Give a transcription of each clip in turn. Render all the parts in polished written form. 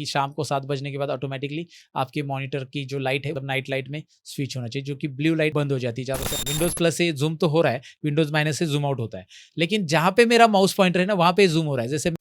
कि शाम को 7 बजने के बाद ऑटोमेटिकली आपके मॉनिटर की जो लाइट है नाइट लाइट में स्विच होना चाहिए, जो कि ब्लू लाइट बंद हो जाती है ज़्यादातर। विंडोज़ प्लस से जूम तो हो रहा है, विंडोज़ माइनस से जूम आउट होता है, लेकिन जहाँ पे मेरा माउस पॉइंटर है ना वहाँ पे जूम हो रहा है। जैसे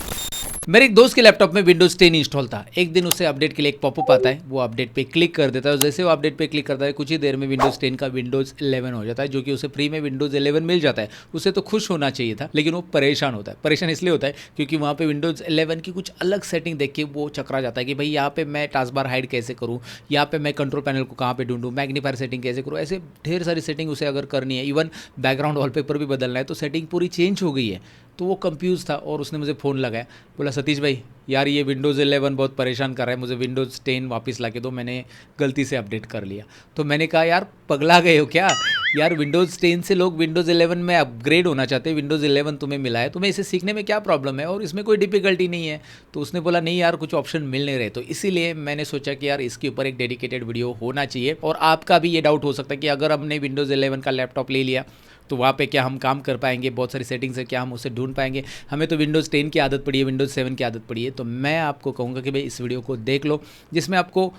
मेरे एक दोस्त के लैपटॉप में विंडोज़ 10 इंस्टॉल था। एक दिन उसे अपडेट के लिए एक पॉपअप आता है, वो अपडेट पे क्लिक कर देता है और जैसे वो अपडेट पे क्लिक करता है कुछ ही देर में विंडोज़ 10 का विंडोज़ 11 हो जाता है, जो कि उसे फ्री में विंडोज़ 11 मिल जाता है। उसे तो खुश होना चाहिए था, लेकिन वो परेशान होता है। परेशान इसलिए होता है क्योंकि वहाँ पे विंडोज़ 11 की कुछ अलग सेटिंग देख के वो चकरा जाता है कि भाई यहाँ पे मैं टास्क बार हाइड कैसे करूँ, यहाँ पे मैं कंट्रोल पैनल को कहाँ पे ढूंढूँ, मैग्नीफायर सेटिंग कैसे करूँ। ऐसे ढेर सारी सेटिंग उसे अगर करनी है, इवन बैकग्राउंड वॉलपेपर भी बदलना है, तो सेटिंग पूरी चेंज हो गई है। तो वो कंफ्यूज था और उसने मुझे फ़ोन लगाया, बोला सतीश भाई यार ये विंडोज़ 11 बहुत परेशान कर रहा है, मुझे विंडोज़ 10 वापस ला के दो, मैंने गलती से अपडेट कर लिया। तो मैंने कहा यार पगला गए हो क्या यार, विंडोज़ 10 से लोग विंडोज़ 11 में अपग्रेड होना चाहते हैं, विंडोज़ 11 तुम्हें मिला है, तुम्हें इसे सीखने में क्या प्रॉब्लम है और इसमें कोई डिफिकल्टी नहीं है। तो उसने बोला नहीं यार कुछ ऑप्शन मिल नहीं रहे, तो इसीलिए मैंने सोचा कि यार इसके ऊपर एक डेडिकेटेड वीडियो होना चाहिए। और आपका भी ये डाउट हो सकता है कि अगर हमने विंडोज़ 11 का लैपटॉप ले लिया तो वहाँ पे क्या हम काम कर पाएंगे, बहुत सारी सेटिंग्स है क्या हम उसे ढूंढ पाएंगे, हमें तो विंडोज़ 10 की आदत पड़ी है, विंडोज़ 7 की आदत पड़ी है। तो मैं आपको कहूँगा कि भाई इस वीडियो को देख लो, जिसमें आपको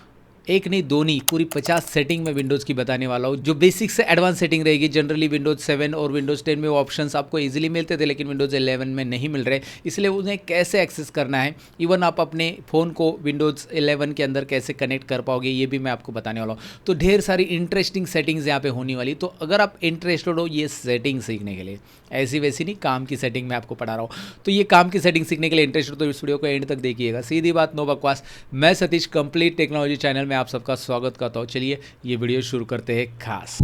एक नहीं दो नहीं पूरी 50 सेटिंग में विंडोज़ की बताने वाला हूँ, जो बेसिक से एडवांस सेटिंग रहेगी। जनरली विंडोज़ 7 और विंडोज़ 10 में वो ऑप्शंस आपको इजीली मिलते थे, लेकिन विंडोज़ 11 में नहीं मिल रहे, इसलिए उन्हें कैसे एक्सेस करना है, इवन आप अपने फ़ोन को विंडोज़ 11 के अंदर कैसे कनेक्ट कर पाओगे, ये भी मैं आपको बताने वाला हूँ। तो ढेर सारी इंटरेस्टिंग सेटिंग्स यहाँ पे होने वाली। तो अगर आप इंटरेस्टेड हो ये सेटिंग सीखने के लिए, ऐसी वैसी नहीं काम की सेटिंग मैं आपको पढ़ा रहा हूँ, तो ये काम की सेटिंग सीखने के लिए इंटरेस्टेड तो इस वीडियो को एंड तक देखिएगा। सीधी बात नो बकवास, मैं सतीश कंप्लीट टेक्नोलॉजी चैनल में आप सबका स्वागत करता हूँ। चलिए ये वीडियो शुरू करते हैं खास।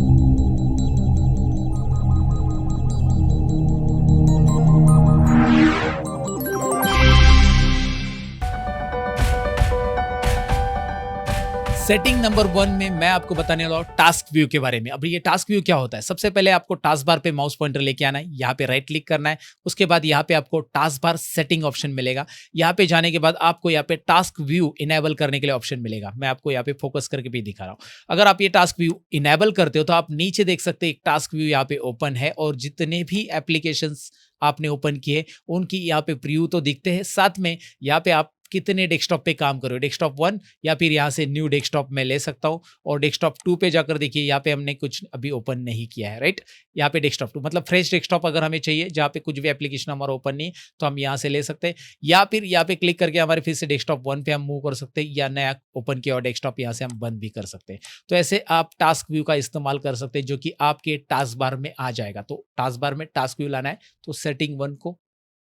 सेटिंग नंबर 1 में मैं आपको बताने वाला हूँ टास्क व्यू के बारे में। अब ये टास्क व्यू क्या होता है, सबसे पहले आपको टास्क बार पे माउस पॉइंटर लेके आना है, यहाँ पे राइट क्लिक करना है, उसके बाद यहाँ पे आपको टास्क बार सेटिंग ऑप्शन मिलेगा। यहाँ पे जाने के बाद आपको यहाँ पे टास्क व्यू इनेबल करने के लिए ऑप्शन मिलेगा। मैं आपको यहाँ पे फोकस करके भी दिखा रहा हूँ। अगर आप ये टास्क व्यू इनेबल करते हो तो आप नीचे देख सकते हैं एक टास्क व्यू यहाँ पे ओपन है, और जितने भी एप्लीकेशंस आपने ओपन किए उनकी यहाँ पे प्रीव्यू तो दिखते हैं, साथ में यहाँ पे आप कितने डेस्कटॉप पे काम करो, डेस्कटॉप 1 या फिर यहाँ से न्यू डेस्कटॉप में ले सकता हूँ। और डेस्कटॉप 2 पे जाकर देखिए, यहाँ पे हमने कुछ अभी ओपन नहीं किया है, राइट। यहाँ पे डेस्कटॉप 2 मतलब फ्रेश डेस्कटॉप अगर हमें चाहिए जहाँ पे कुछ भी एप्लीकेशन हमारा ओपन नहीं, तो हम यहाँ से ले सकते हैं, या फिर यहाँ पे क्लिक करके हमारे फिर से डेस्कटॉप 1 पे हम मूव कर सकते हैं, या नया ओपन किया और डेस्कटॉप यहाँ से हम बंद भी कर सकते हैं। तो ऐसे आप टास्क व्यू का इस्तेमाल कर सकते हैं, जो कि आपके टास्क बार में आ जाएगा। तो टास्क बार में टास्क व्यू लाना है तो सेटिंग 1 को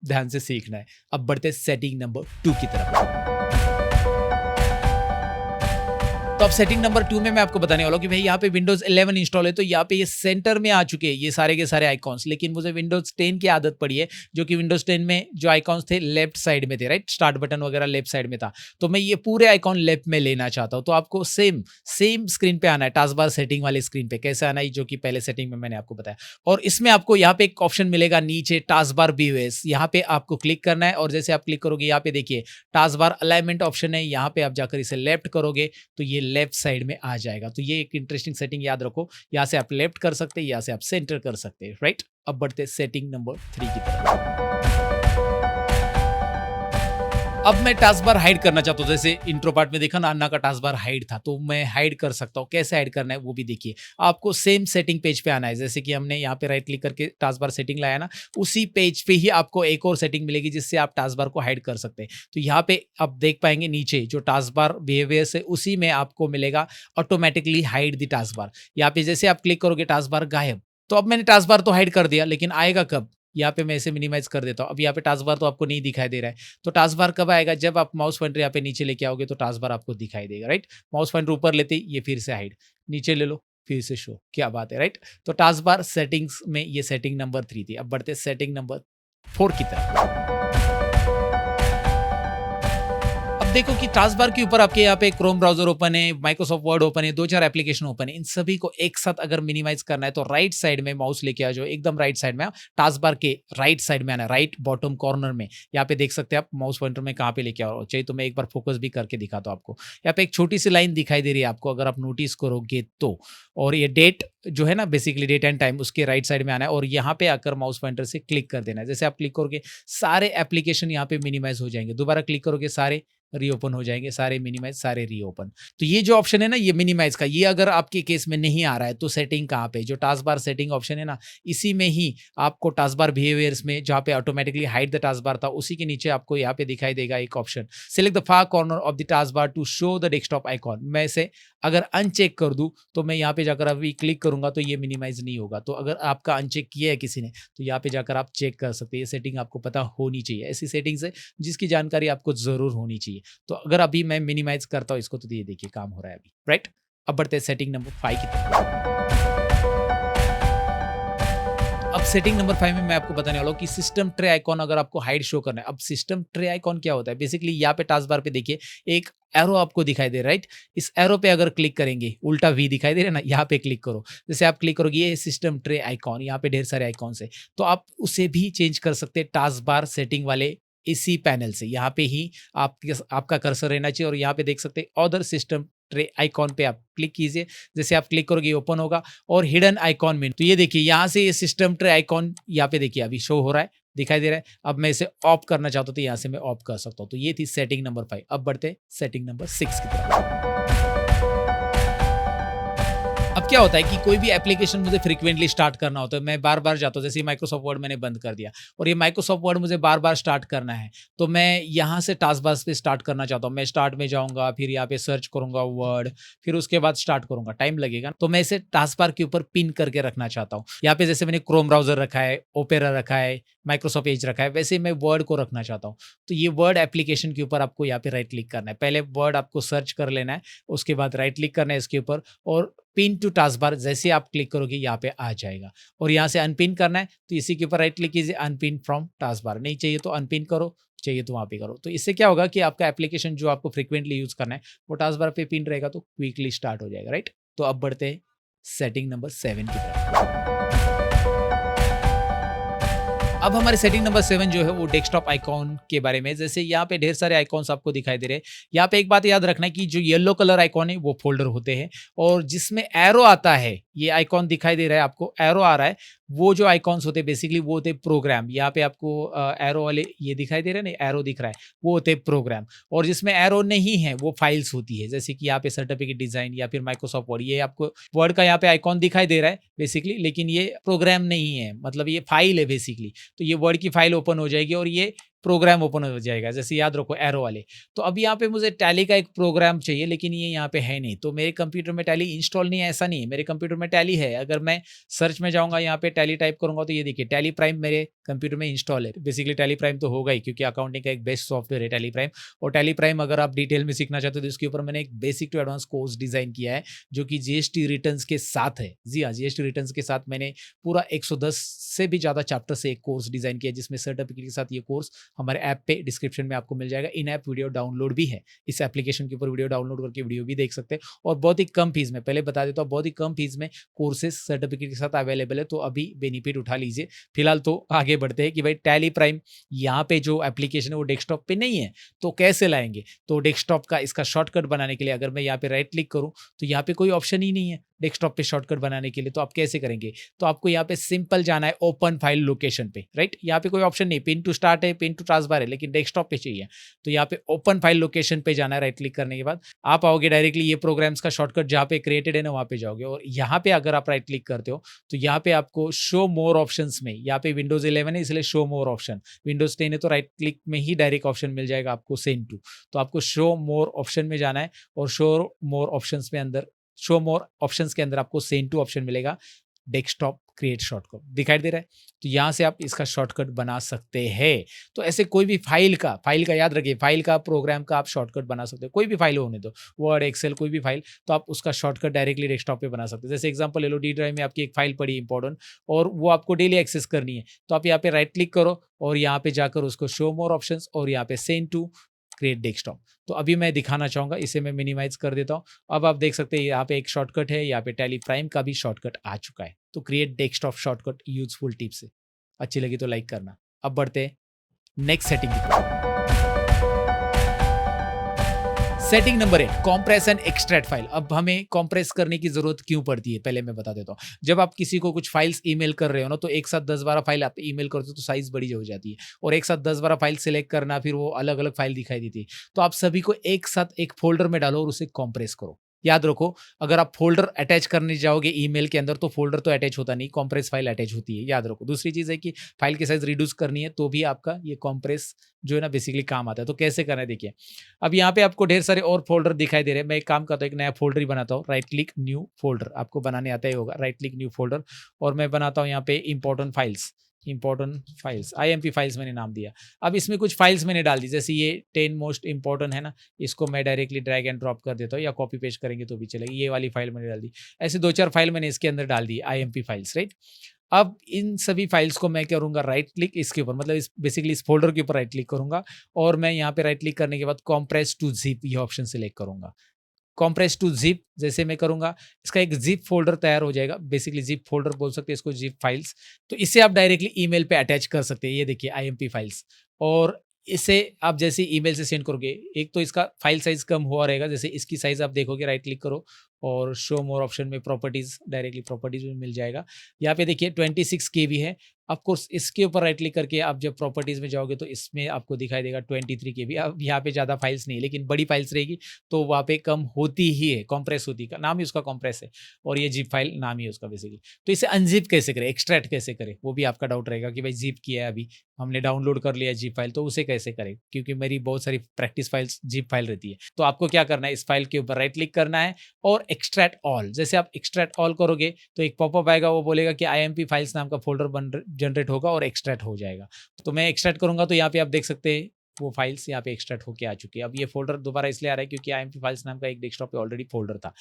ध्यान से सीखना है। अब बढ़ते सेटिंग नंबर 2 की तरफ। तो अब सेटिंग नंबर 2 में मैं आपको बताने वाला हूँ कि भाई यहाँ पे विंडोज 11 इंस्टॉल है, तो यहाँ पे ये सेंटर में आ चुके हैं ये सारे के सारे आइकॉन्स, लेकिन मुझे विंडोज 10 की आदत पड़ी है, जो कि विंडोज 10 में जो आइकॉन्स थे लेफ्ट साइड में थे, राइट। स्टार्ट बटन वगैरह लेफ्ट साइड में था, तो मैं ये पूरे आइकॉन लेफ्ट में लेना चाहता हूँ। तो आपको सेम स्क्रीन पे आना है, टास्क बार सेटिंग वाली स्क्रीन पे कैसे आना है, जो कि पहले सेटिंग में मैंने आपको बताया। और इसमें आपको यहाँ पे एक ऑप्शन मिलेगा नीचे टास्क बार व्यूअर्स, यहाँ पे आपको क्लिक करना है, और जैसे आप क्लिक करोगे यहाँ पे देखिए टास्क बार अलाइनमेंट ऑप्शन है, यहाँ पे आप जाकर इसे लेफ्ट करोगे तो ये लेफ्ट साइड में आ जाएगा। तो ये एक इंटरेस्टिंग सेटिंग याद रखो, यहाँ से आप लेफ्ट कर सकते हैं, यहाँ से आप सेंटर कर सकते हैं, राइट। अब बढ़ते सेटिंग नंबर 3 की तरफ। अब मैं टास्क बार हाइड करना चाहता हूँ, जैसे इंट्रो पार्ट में देखा ना अन्ना का टास्क बार हाइड था, तो मैं हाइड कर सकता हूँ। कैसे हाइड करना है वो भी देखिए, आपको सेम सेटिंग पेज पे आना है, जैसे कि हमने यहाँ पे राइट क्लिक करके टास्क बार सेटिंग लाया ना, उसी पेज पे ही आपको एक और सेटिंग मिलेगी जिससे आप टास्क बार को हाइड कर सकते हैं। तो यहाँ पे आप देख पाएंगे नीचे जो टास्क बार बिहेवियर है उसी में आपको मिलेगा ऑटोमेटिकली हाइड द टास्क बार। यहाँ पे जैसे आप क्लिक करोगे टास्क बार गायब। तो अब मैंने टास्क बार तो हाइड कर दिया, लेकिन आएगा कब, यहाँ पे मैं इसे मिनिमाइज कर देता हूँ। अब यहाँ पे टास्क बार तो आपको नहीं दिखाई दे रहा है, तो टास्क बार कब आएगा, जब आप माउस पॉइंटर यहाँ पे नीचे लेके आओगे तो टास्क बार आपको दिखाई देगा, राइट। माउस पॉइंटर ऊपर लेते ही ये फिर से हाइड, नीचे ले लो फिर से शो, क्या बात है, राइट। तो टास्क बार सेटिंग्स में ये सेटिंग नंबर 3 थी। अब बढ़ते सेटिंग नंबर 4 की तरफ। देखो कि टास्क बार के ऊपर आपके यहाँ पे क्रोम ब्राउजर ओपन है, माइक्रोसॉफ्ट वर्ड ओपन है, 2-4 एप्लीकेशन ओपन है। इन सभी को एक साथ अगर मिनिमाइज करना है तो राइट साइड में माउस लेके आ जाओ, एकदम राइट साइड में, टास्क बार के राइट साइड में आना, राइट बॉटम कॉर्नर में। यहाँ पे देख सकते हैं आप माउस पॉइंटर में कहाँ पे लेके आओ, चाहिए तो मैं एक बार फोकस भी करके दिखाता हूँ आपको। यहाँ पे एक छोटी सी लाइन दिखाई दे रही है आपको, अगर आप नोटिस करोगे तो, और ये डेट जो है ना बेसिकली डेट एंड टाइम, उसके राइट साइड में आना है और यहाँ पे आकर माउस पॉइंटर से क्लिक कर देना है। जैसे आप क्लिक करोगे सारे एप्लीकेशन यहाँ पे मिनिमाइज हो जाएंगे, दोबारा क्लिक करोगे सारे रीओपन हो जाएंगे, सारे मिनिमाइज, सारे रीओपन। तो ये जो ऑप्शन है ना, ये मिनिमाइज का, ये अगर आपके केस में नहीं आ रहा है तो सेटिंग कहाँ पे, जो टास्क बार सेटिंग ऑप्शन है ना, इसी में ही आपको टास्क बार बिहेवियर्स में जहाँ पे ऑटोमेटिकली हाइड द टास्क बार था, उसी के नीचे आपको यहाँ पे दिखाई देगा एक option, select the far corner of the task bar to show the desktop icon. मैं इसे अगर अनचेक कर दूं तो मैं यहाँ पे जाकर अभी क्लिक करूंगा तो ये मिनिमाइज नहीं होगा। तो अगर आपका अनचेक किया है किसी ने तो यहाँ पे जाकर आप चेक कर सकते हैं। ये सेटिंग आपको पता होनी चाहिए, ऐसी सेटिंग्स है जिसकी जानकारी आपको जरूर होनी चाहिए। तो अगर अभी मैं मिनिमाइज करता हूँ इसको तो ये देखिए काम हो रहा है अभी, राइट। अब बढ़ते हैं सेटिंग नंबर 5 की तरफ। अब सेटिंग नंबर 5 में मैं आपको बताने वाला हूँ कि सिस्टम ट्रे आइकॉन अगर आपको हाइड शो करना है। अब सिस्टम ट्रे आइकॉन क्या होता है, बेसिकली यहाँ पे टास्क बार पे देखिए एक एरो आपको दिखाई दे रहा है, राइट। इस एरो पे अगर क्लिक करेंगे, उल्टा वी दिखाई दे रहा है ना, यहाँ पे क्लिक करो। जैसे आप क्लिक करोगे ये सिस्टम ट्रे आइकॉन, यहाँ पे ढेर सारे आइकॉन है, तो आप उसे भी चेंज कर सकते हैं टास्क बार सेटिंग वाले इसी पैनल से। यहाँ पे ही आपका कर्सर रहना चाहिए और यहाँ पे देख सकते हैं अदर सिस्टम ट्रे आइकॉन पे आप क्लिक कीजिए। जैसे आप क्लिक करोगे ओपन होगा और हिडन आइकॉन में, तो ये देखिए यहाँ से ये सिस्टम ट्रे आइकॉन यहाँ पे देखिए अभी शो हो रहा है, दिखाई दे रहा है। अब मैं इसे ऑफ करना चाहता हूँ तो यहाँ से मैं ऑफ कर सकता हूँ। तो ये थी सेटिंग नंबर 5। अब बढ़ते सेटिंग नंबर 6 की तरफ। अब क्या होता है कि कोई भी एप्लीकेशन मुझे फ्रीक्वेंटली स्टार्ट करना होता है, मैं बार बार जाता हूँ, जैसे माइक्रोसॉफ्ट वर्ड मैंने बंद कर दिया और ये माइक्रोसॉफ्ट वर्ड मुझे बार बार स्टार्ट करना है, तो मैं यहाँ से टास्क बार पे स्टार्ट करना चाहता हूँ। मैं स्टार्ट में जाऊँगा, फिर यहाँ पे सर्च करूँगा वर्ड, फिर उसके बाद स्टार्ट करूँगा, टाइम लगेगा। तो मैं इसे टास्क बार के ऊपर पिन करके रखना चाहता हूँ। यहाँ पे जैसे मैंने क्रोम ब्राउजर रखा है, ओपेरा रखा है, माइक्रोसॉफ्ट एज रखा है, वैसे मैं वर्ड को रखना चाहता हूँ। तो ये वर्ड एप्लीकेशन के ऊपर आपको यहाँ पे राइट क्लिक करना है। पहले वर्ड आपको सर्च कर लेना है, उसके बाद राइट क्लिक करना है इसके ऊपर और पिन टू टास्क बार जैसे आप क्लिक करोगे यहाँ पे आ जाएगा। और यहाँ से अनपिन करना है तो इसी के ऊपर राइट क्लिक कीजिए, अनपिन फ्रॉम टास्क बार। नहीं चाहिए तो अनपिन करो, चाहिए तो वहाँ पे करो। तो इससे क्या होगा कि आपका एप्लीकेशन जो आपको फ्रिक्वेंटली यूज करना है वो टास्क बार पे पिन रहेगा तो क्विकली स्टार्ट हो जाएगा, राइट। तो अब बढ़ते हैं सेटिंग नंबर 7 की तरफ। अब हमारे सेटिंग नंबर 7 जो है वो डेस्कटॉप आइकॉन के बारे में। जैसे यहाँ पे ढेर सारे आइकॉन्स आपको दिखाई दे रहे हैं। यहाँ पे एक बात याद रखना है कि जो येलो कलर आइकॉन है वो फोल्डर होते हैं और जिसमें एरो आता है, ये आइकॉन दिखाई दे रहा है आपको, एरो आ रहा है, वो जो आइकॉन्स होते हैं बेसिकली वो होते प्रोग्राम। यहाँ पे आपको एरो वाले ये दिखाई दे रहे हैं ना, एरो दिख रहा है, वो होते प्रोग्राम। और जिसमें एरो नहीं है वो फाइल्स होती है, जैसे कि यहाँ पे सर्टिफिकेट डिजाइन या फिर माइक्रोसॉफ्ट वर्ड। ये आपको वर्ड का यहाँ पे आइकॉन दिखाई दे रहा है बेसिकली, लेकिन ये प्रोग्राम नहीं है, मतलब ये फाइल है बेसिकली। तो ये वर्ड की फाइल ओपन हो जाएगी और ये प्रोग्राम ओपन हो जाएगा, जैसे याद रखो एरो वाले। तो अब यहाँ पे मुझे टैली का एक प्रोग्राम चाहिए लेकिन ये यहाँ पे है नहीं, तो मेरे कंप्यूटर में टैली इंस्टॉल नहीं है, ऐसा नहीं है, मेरे कंप्यूटर में टैली है। अगर मैं सर्च में जाऊँगा यहाँ पे टैली टाइप करूँगा तो ये देखिए टैली प्राइम मेरे कंप्यूटर में इंस्टॉल है। बेसिकली टैली प्राइम तो होगा ही क्योंकि अकाउंटिंग का एक बेस्ट सॉफ्टवेयर है टैली प्राइम। और टैली प्राइम अगर आप डिटेल में सीखना चाहते हो तो इसके ऊपर मैंने एक basic to advance course design किया है जो कि जीएसटी रिटर्न्स के साथ है। जी हाँ, जीएसटी रिटर्न्स के साथ मैंने पूरा 110 से भी ज़्यादा चैप्टर से एक कोर्स डिजाइन किया, जिसमें सर्टिफिकेट के साथ ये कोर्स हमारे ऐप पे डिस्क्रिप्शन में आपको मिल जाएगा। इन ऐप वीडियो डाउनलोड भी है, इस एप्लीकेशन के ऊपर वीडियो डाउनलोड करके वीडियो भी देख सकते हैं और बहुत ही कम फीस में, पहले बता देता हूँ, बहुत ही कम फीस में कोर्सेज सर्टिफिकेट के साथ अवेलेबल है। तो अभी बेनिफिट उठा लीजिए। फिलहाल तो आगे बढ़ते हैं कि भाई टैली प्राइम यहाँ पे जो एप्लीकेशन है वो डेस्कटॉप पे नहीं है, तो कैसे लाएंगे। तो डेस्कटॉप का इसका शॉर्टकट बनाने के लिए अगर मैं यहाँ पे राइट क्लिक करूँ तो यहाँ पे कोई ऑप्शन ही नहीं है डेस्कटॉप पे शॉर्टकट बनाने के लिए। तो आप कैसे करेंगे, तो आपको यहाँ पे सिंपल जाना है ओपन फाइल लोकेशन पे, राइट। यहाँ पे कोई ऑप्शन नहीं, पिन टू स्टार्ट है, पिन टू टास्कबार है, लेकिन डेस्कटॉप पे चाहिए। तो यहाँ पे ओपन फाइल लोकेशन पे जाना है। राइट क्लिक करने के बाद आप आओगे डायरेक्टली ये प्रोग्राम्स का शॉर्टकट जहाँ पे क्रिएटेड है ना वहाँ पे जाओगे और यहाँ पे अगर आप राइट क्लिक करते हो तो यहाँ पे आपको शो मोर ऑप्शंस में, यहाँ पे विंडोज 11 है इसलिए शो मोर ऑप्शन, विंडोज 10 है तो राइट क्लिक में ही डायरेक्ट ऑप्शन मिल जाएगा आपको सेंड टू। तो आपको शो मोर ऑप्शन में जाना है और शो मोर ऑप्शंस में अंदर, शो मोर ऑप्शंस के अंदर आपको सेंड टू ऑप्शन मिलेगा, डेस्कटॉप क्रिएट शॉर्टकट दिखाई दे रहा है। तो यहाँ से आप इसका शॉर्टकट बना सकते हैं। तो ऐसे कोई भी फाइल का याद रखिए, फाइल का, प्रोग्राम का आप शॉर्टकट बना सकते हो, कोई भी फाइल होने दो, वर्ड, एक्सेल, कोई भी फाइल, तो आप उसका शॉर्टकट डायरेक्टली डेस्कटॉप पे बना सकते हो। जैसे एग्जांपल ले लो, डी ड्राइव में आपकी एक फाइल पड़ी इंपॉर्टेंट और वो आपको डेली एक्सेस करनी है, तो आप यहाँ पे राइट क्लिक करो और यहाँ पे जाकर उसको शो मोर ऑप्शंस और यहाँ पे सेंड टू क्रिएट डेस्कटॉप। तो अभी मैं दिखाना चाहूँगा, इसे मैं मिनिमाइज कर देता हूँ। अब आप देख सकते हैं यहाँ पे एक शॉर्टकट है, यहाँ पे टैली प्राइम का भी शॉर्टकट आ चुका है। तो create desktop shortcut useful tips है, अच्छी लगी तो लाइक करना। अब बढ़ते हैं नेक्स्ट सेटिंग की तरफ। Setting number 8, compress and extract file. अब हमें कॉम्प्रेस करने की जरूरत क्यों पड़ती है, पहले मैं बता देता हूँ। जब आप किसी को कुछ फाइल्स ईमेल कर रहे हो ना, तो एक साथ 10-12 फाइल आप ईमेल करते हो तो साइज बड़ी हो जाती है, और एक साथ 10-12 फाइल सिलेक्ट करना, फिर वो अलग अलग फाइल दिखाई देती है। तो आप सभी को एक साथ एक फोल्डर में डालो और उसे कॉम्प्रेस करो। याद रखो, अगर आप फोल्डर अटैच करने जाओगे ईमेल के अंदर, तो फोल्डर तो अटैच होता नहीं, कॉम्प्रेस फाइल अटैच होती है, याद रखो। दूसरी चीज है कि फाइल की साइज रिड्यूस करनी है, तो भी आपका ये कॉम्प्रेस जो है ना बेसिकली काम आता है। तो कैसे करना है देखिए, अब यहाँ पे आपको ढेर सारे और फोल्डर दिखाई दे रहे हैं। मैं एक काम करता हूँ, एक नया फोल्डर ही बनाता हूँ। राइट क्लिक न्यू फोल्डर, आपको बनाने आता ही होगा, राइट क्लिक न्यू फोल्डर, और मैं बनाता हूँ यहाँ पे इंपॉर्टेंट फाइल्स, IMP फाइल्स मैंने नाम दिया। अब इसमें कुछ फाइल्स मैंने डाल दी, जैसे ये 10 मोस्ट इंपॉर्टेंट है ना, इसको मैं डायरेक्टली ड्रैग एंड ड्रॉप कर देता हूँ, या कॉपी पेस्ट करेंगे तो भी चलेगी। ये वाली फाइल मैंने डाल दी, ऐसे 2-4 फाइल मैंने इसके अंदर डाल दी, IMP फाइल्स, राइट। अब इन सभी फाइल्स को मैं करूंगा राइट क्लिक इसके ऊपर, मतलब इस बेसिकली इस फोल्डर के ऊपर राइट क्लिक करूंगा, और मैं यहाँ पे राइट क्लिक करने के बाद कॉम्प्रेस टू जिप ये ऑप्शन सिलेक्ट करूंगा। कॉम्प्रेस टू जिप जैसे मैं करूंगा, इसका एक जिप फोल्डर तैयार हो जाएगा, बेसिकली जिप फोल्डर बोल सकते हैं इसको, जिप फाइल्स। तो इसे आप डायरेक्टली ईमेल पे अटैच कर सकते हैं, ये देखिए IMP फाइल्स। और इसे आप जैसे ईमेल से सेंड करोगे, एक तो इसका फाइल साइज कम हुआ रहेगा, जैसे इसकी साइज आप देखोगे, राइट क्लिक करो और शो मोर ऑप्शन में प्रॉपर्टीज, डायरेक्टली प्रॉपर्टीज में मिल जाएगा। यहाँ पे देखिए 26 KB है। ऑफ कोर्स इसके ऊपर राइट क्लिक करके आप जब प्रॉपर्टीज में जाओगे तो इसमें आपको दिखाई देगा 23 KB। अब यहाँ पे ज़्यादा फाइल्स नहीं है, लेकिन बड़ी फाइल्स रहेगी तो वहाँ पे कम होती ही है, कॉम्प्रेस होती है, नाम ही उसका कॉम्प्रेस है, और ये जिप फाइल नाम ही उसका बेसिकली। तो इसे अनजिप कैसे करें, एक्सट्रैक्ट कैसे करें, वो भी आपका डाउट रहेगा कि भाई जिप किया है, अभी हमने डाउनलोड कर लिया जिप फाइल, तो उसे कैसे करें, क्योंकि मेरी बहुत सारी प्रैक्टिस फाइल्स जिप फाइल रहती है। तो आपको क्या करना है, इस फाइल के ऊपर राइट क्लिक करना है और एक्सट्रैक्ट ऑल। जैसे आप एक्सट्रैक्ट ऑल करोगे तो एक पॉपअप आएगा, वो बोलेगा कि IMP फाइल्स नाम का फोल्डर जनरेट होगा और एक्सट्रैक्ट हो जाएगा। तो मैं एक्सट्रैक्ट करूंगा तो यहाँ पे आप देख सकते हैं वो फाइल्स यहाँ पे एक्सट्रैक्ट होके आ चुकी है। अब ये फोल्डर दोबारा इसलिए आ रहा है क्योंकि IMP फाइल्स नाम का एक डेस्कटॉप पे ऑलरेडी फोल्डर था,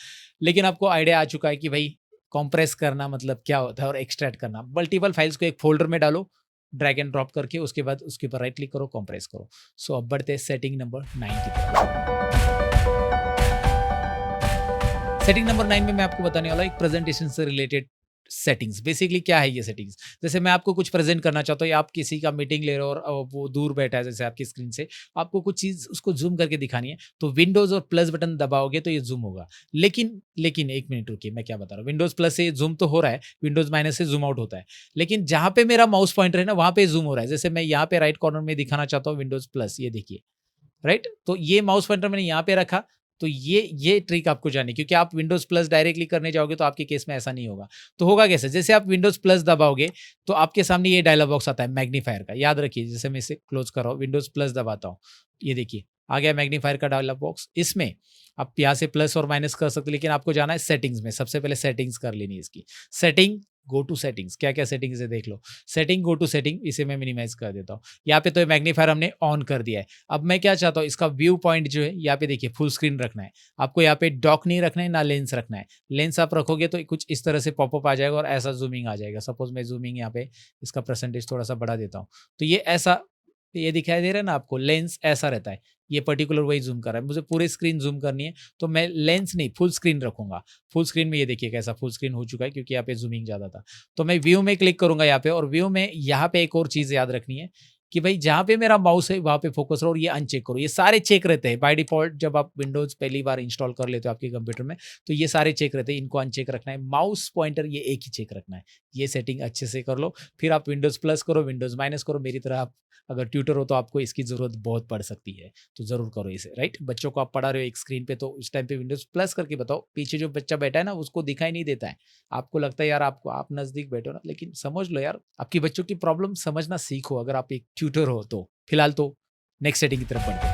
लेकिन आपको आइडिया आ चुका है कि भाई कॉम्प्रेस करना मतलब क्या होता है और एक्सट्रैक्ट करना। मल्टीपल फाइल्स को एक फोल्डर में डालो ड्रैग एंड ड्रॉप करके, उसके बाद उसके ऊपर राइट क्लिक करो, कॉम्प्रेस करो। सो अब बढ़ते हैं सेटिंग नंबर 9 की तरफ। सेटिंग नंबर 9 में मैं आपको बताने वाला एक प्रेजेंटेशन से रिलेटेड सेटिंग्स। बेसिकली क्या है ये सेटिंग्स, जैसे मैं आपको कुछ प्रेजेंट करना चाहता हूँ, या आप किसी का मीटिंग ले रहे हो और वो दूर बैठा है जैसे आपकी स्क्रीन से, आपको कुछ चीज उसको जूम करके दिखानी है, तो विंडोज और प्लस बटन दबाओगे तो ये जूम होगा। लेकिन एक मिनट रुकिए, मैं क्या बता रहा हूँ, विंडोज प्लस से जूम तो हो रहा है, विंडोज माइनस से जूम आउट होता है, लेकिन जहां पे मेरा माउस पॉइंटर है ना वहां पे जूम हो रहा है। जैसे मैं यहाँ पे राइट कॉर्नर में दिखाना चाहता हूँ विंडोज प्लस, ये देखिए, राइट। तो ये माउस पॉइंटर मैंने यहाँ पे रखा, तो ये ट्रिक आपको जानी, क्योंकि आप विंडोज प्लस डायरेक्टली करने जाओगे तो आपके केस में ऐसा नहीं होगा। तो होगा कैसे, जैसे आप विंडोज प्लस दबाओगे तो आपके सामने ये डायलॉग बॉक्स आता है मैग्नीफायर का, याद रखिए। जैसे मैं इसे क्लोज कर रहा हूँ, विंडोज प्लस दबाता हूँ, ये देखिए आ गया मैग्नीफायर का डायलॉग बॉक्स। इसमें आप यहाँ से प्लस और माइनस कर सकते, लेकिन आपको जाना है सेटिंग्स में। सबसे पहले सेटिंग्स कर लेनी है इसकी, सेटिंग गो टू सेटिंग्स, क्या क्या सेटिंग्स है देख लो। सेटिंग गो टू सेटिंग, इसे मैं मिनिमाइज कर देता हूँ। यहाँ पे तो मैग्नीफायर हमने ऑन कर दिया है। अब मैं क्या चाहता हूँ, इसका व्यू पॉइंट जो है यहाँ पे देखिए फुल स्क्रीन रखना है आपको। यहाँ पे डॉक नहीं रखना है ना लेंस रखना है। लेंस आप रखोगे तो कुछ इस तरह से पॉपअप आ जाएगा और ऐसा जूमिंग आ जाएगा। सपोज मैं जूमिंग यहाँ पे इसका परसेंटेज थोड़ा सा बढ़ा देता हूँ, तो ये ऐसा, ये दिखाई दे रहा है ना आपको, लेंस ऐसा रहता है। ये पर्टिकुलर वही जूम कर रहा है, मुझे पूरी स्क्रीन जूम करनी है तो मैं लेंस नहीं फुल स्क्रीन रखूंगा। फुल स्क्रीन में ये देखिए कैसा फुल स्क्रीन हो चुका है, क्योंकि यहाँ पे जूमिंग ज्यादा था। तो मैं व्यू में क्लिक करूंगा यहाँ पे, और व्यू में यहाँ पे एक और चीज याद रखनी है कि भाई जहां पे मेरा माउस है वहां पे फोकस रहो, और ये अनचेक करो। ये सारे चेक रहते हैं बाय डिफॉल्ट, जब आप विंडोज पहली बार इंस्टॉल कर लेते हो आपके कंप्यूटर में, तो ये सारे चेक रहते हैं, इनको अनचेक रखना है। माउस पॉइंटर ये एक ही चेक रखना है। ये सेटिंग अच्छे से कर लो, फिर आप विंडोज प्लस करो, विंडोज माइनस करो। मेरी तरह आप अगर ट्यूटर हो तो आपको इसकी जरूरत बहुत पड़ सकती है, तो जरूर करो इसे, राइट। बच्चों को आप पढ़ा रहे हो एक स्क्रीन पे, तो उस टाइम पे विंडोज प्लस करके बताओ। पीछे जो बच्चा बैठा है ना उसको दिखाई नहीं देता है, आपको लगता है यार आपको, आप नजदीक बैठो ना, लेकिन समझ लो यार, आपकी बच्चों की प्रॉब्लम समझना सीखो अगर आप एक ट्यूटर हो तो। फिलहाल तो नेक्स्ट सेटिंग की तरफ बढ़ते हैं।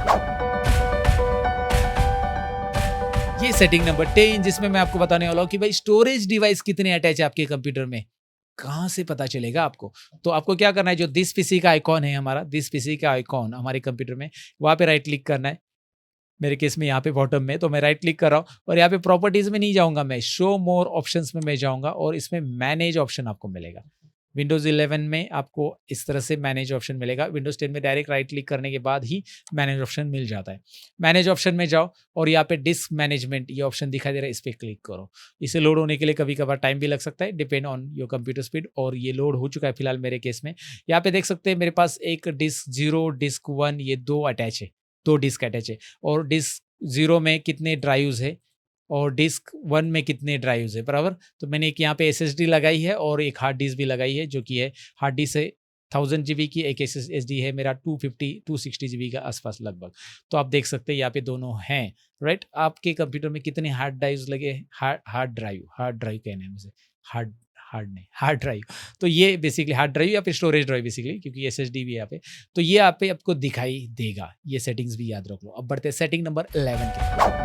ये सेटिंग नंबर 10, जिसमें मैं आपको बताने वाला हूं कि भाई स्टोरेज डिवाइस कितने अटैच है आपके कंप्यूटर में, कहां से पता चलेगा आपको। तो आपको क्या करना है, जो दिस पीसी का आइकॉन है हमारा, दिस पीसी का आइकॉन हमारे कंप्यूटर में, वहां पे राइट क्लिक करना है। मेरे केस में यहाँ पे बॉटम में, तो मैं राइट क्लिक कर रहा हूँ और यहाँ पे प्रॉपर्टीज में नहीं जाऊंगा, मैं शो मोर ऑप्शंस में मैं जाऊंगा और इसमें मैनेज ऑप्शन आपको मिलेगा। विंडोज 11 में आपको इस तरह से मैनेज ऑप्शन मिलेगा। विंडोज 10 में डायरेक्ट राइट क्लिक करने के बाद ही मैनेज ऑप्शन मिल जाता है। मैनेज ऑप्शन में जाओ और यहाँ पे डिस्क मैनेजमेंट ये ऑप्शन दिखाई दे रहा है, इस पर क्लिक करो। इसे लोड होने के लिए कभी कभार टाइम भी लग सकता है, depend on your computer speed, और ये लोड हो चुका है फिलहाल मेरे केस में। यहाँ पे देख सकते हैं मेरे पास एक डिस्क 0, डिस्क 1, ये 2 अटैच है, 2 डिस्क अटैच है, और डिस्क 0 में कितने ड्राइव्स है और डिस्क 1 में कितने ड्राइव्स है, बराबर। तो मैंने एक यहाँ पे SSD लगाई है और एक हार्ड डिस्क भी लगाई है, जो कि है हार्ड डिस्क है 1000 GB की, एक SSD है मेरा 250-260 GB का आसपास लगभग। तो आप देख सकते हैं यहाँ पे दोनों हैं, राइट। आपके कंप्यूटर में कितने हार्ड ड्राइव्स लगे हैं, हार्ड ड्राइव कहने हैं मुझे, हार्ड हार्ड नहीं, हार्ड ड्राइव। तो ये बेसिकली हार्ड ड्राइव या फिर स्टोरेज ड्राइव बेसिकली, क्योंकि SSD भी है यहाँ पे। तो ये यहाँ पे आपको दिखाई देगा, ये सेटिंग्स भी याद रख लो। अब बढ़ते हैं सेटिंग नंबर 11 के।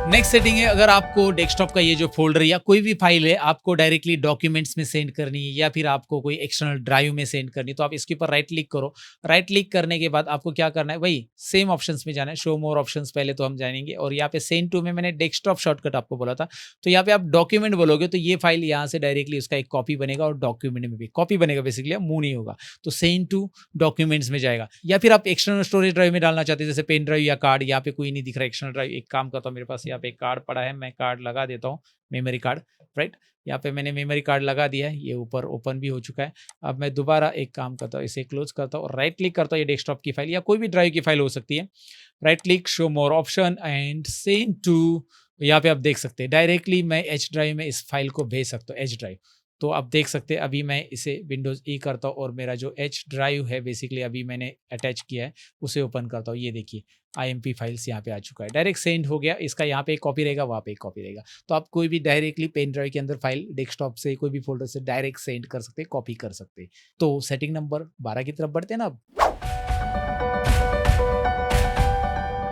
नेक्स्ट सेटिंग है, अगर आपको डेस्कटॉप का ये जो फोल्डर या कोई भी फाइल है आपको डायरेक्टली डॉक्यूमेंट्स में सेंड करनी है या फिर आपको कोई एक्सटर्नल ड्राइव में सेंड करनी है, तो आप इसके ऊपर राइट क्लिक करो। राइट क्लिक करने के बाद आपको क्या करना है, वही सेम ऑप्शंस में जाना है, शो मोर ऑप्शंस पहले तो हम जानेंगे। और यहाँ पे सेंड टू में मैंने डेस्कटॉप शॉर्टकट आपको बोला था, तो यहाँ पे आप डॉक्यूमेंट बोलोगे तो ये फाइल यहाँ से डायरेक्टली उसका एक कॉपी बनेगा और डॉक्यूमेंट में भी कॉपी बनेगा, बेसिकली मूव नहीं होगा। तो सेंड टू डॉक्यूमेंट्स में जाएगा। या फिर आप एक्सटर्नल स्टोरेज ड्राइव में डालना चाहते हैं, जैसे पेन ड्राइव या कार्ड, यहाँ पे कोई नहीं दिख रहा एक्सटर्नल ड्राइव। एक काम करता हूँ, मेरे पास यहाँ पे एक कार्ड पड़ा है, मैं कार्ड लगा देता हूँ, मेमोरी कार्ड, राइट। यहाँ पे मैंने मेमोरी कार्ड लगा दिया है, ये ऊपर ओपन भी हो चुका है। अब मैं दोबारा एक काम करता हूँ, इसे क्लोज करता हूँ और राइट क्लिक करता हूँ, ये डेस्कटॉप की फाइल या कोई भी ड्राइव की फाइल हो सकती है। Right click, show more option and send to. यहाँ पे आप देख सकते हैं डायरेक्टली मैं एच ड्राइव में इस फाइल को भेज सकता हूँ, एच ड्राइव। तो आप देख सकते हैं अभी मैं इसे विंडोज ई करता हूँ और मेरा जो एच ड्राइव है बेसिकली अभी मैंने अटैच किया है, उसे ओपन करता हूँ। ये देखिए IMP फाइल्स यहाँ पे आ चुका है, डायरेक्ट सेंड हो गया। इसका यहाँ पे एक कॉपी रहेगा, वहाँ पे एक कॉपी रहेगा। तो आप कोई भी डायरेक्टली पेन ड्राइव के अंदर फाइल डेस्कटॉप से कोई भी फोल्डर से डायरेक्ट सेंड कर सकते हैं, कॉपी कर सकते हैं। तो सेटिंग नंबर 12 की तरफ बढ़ते हैं ना।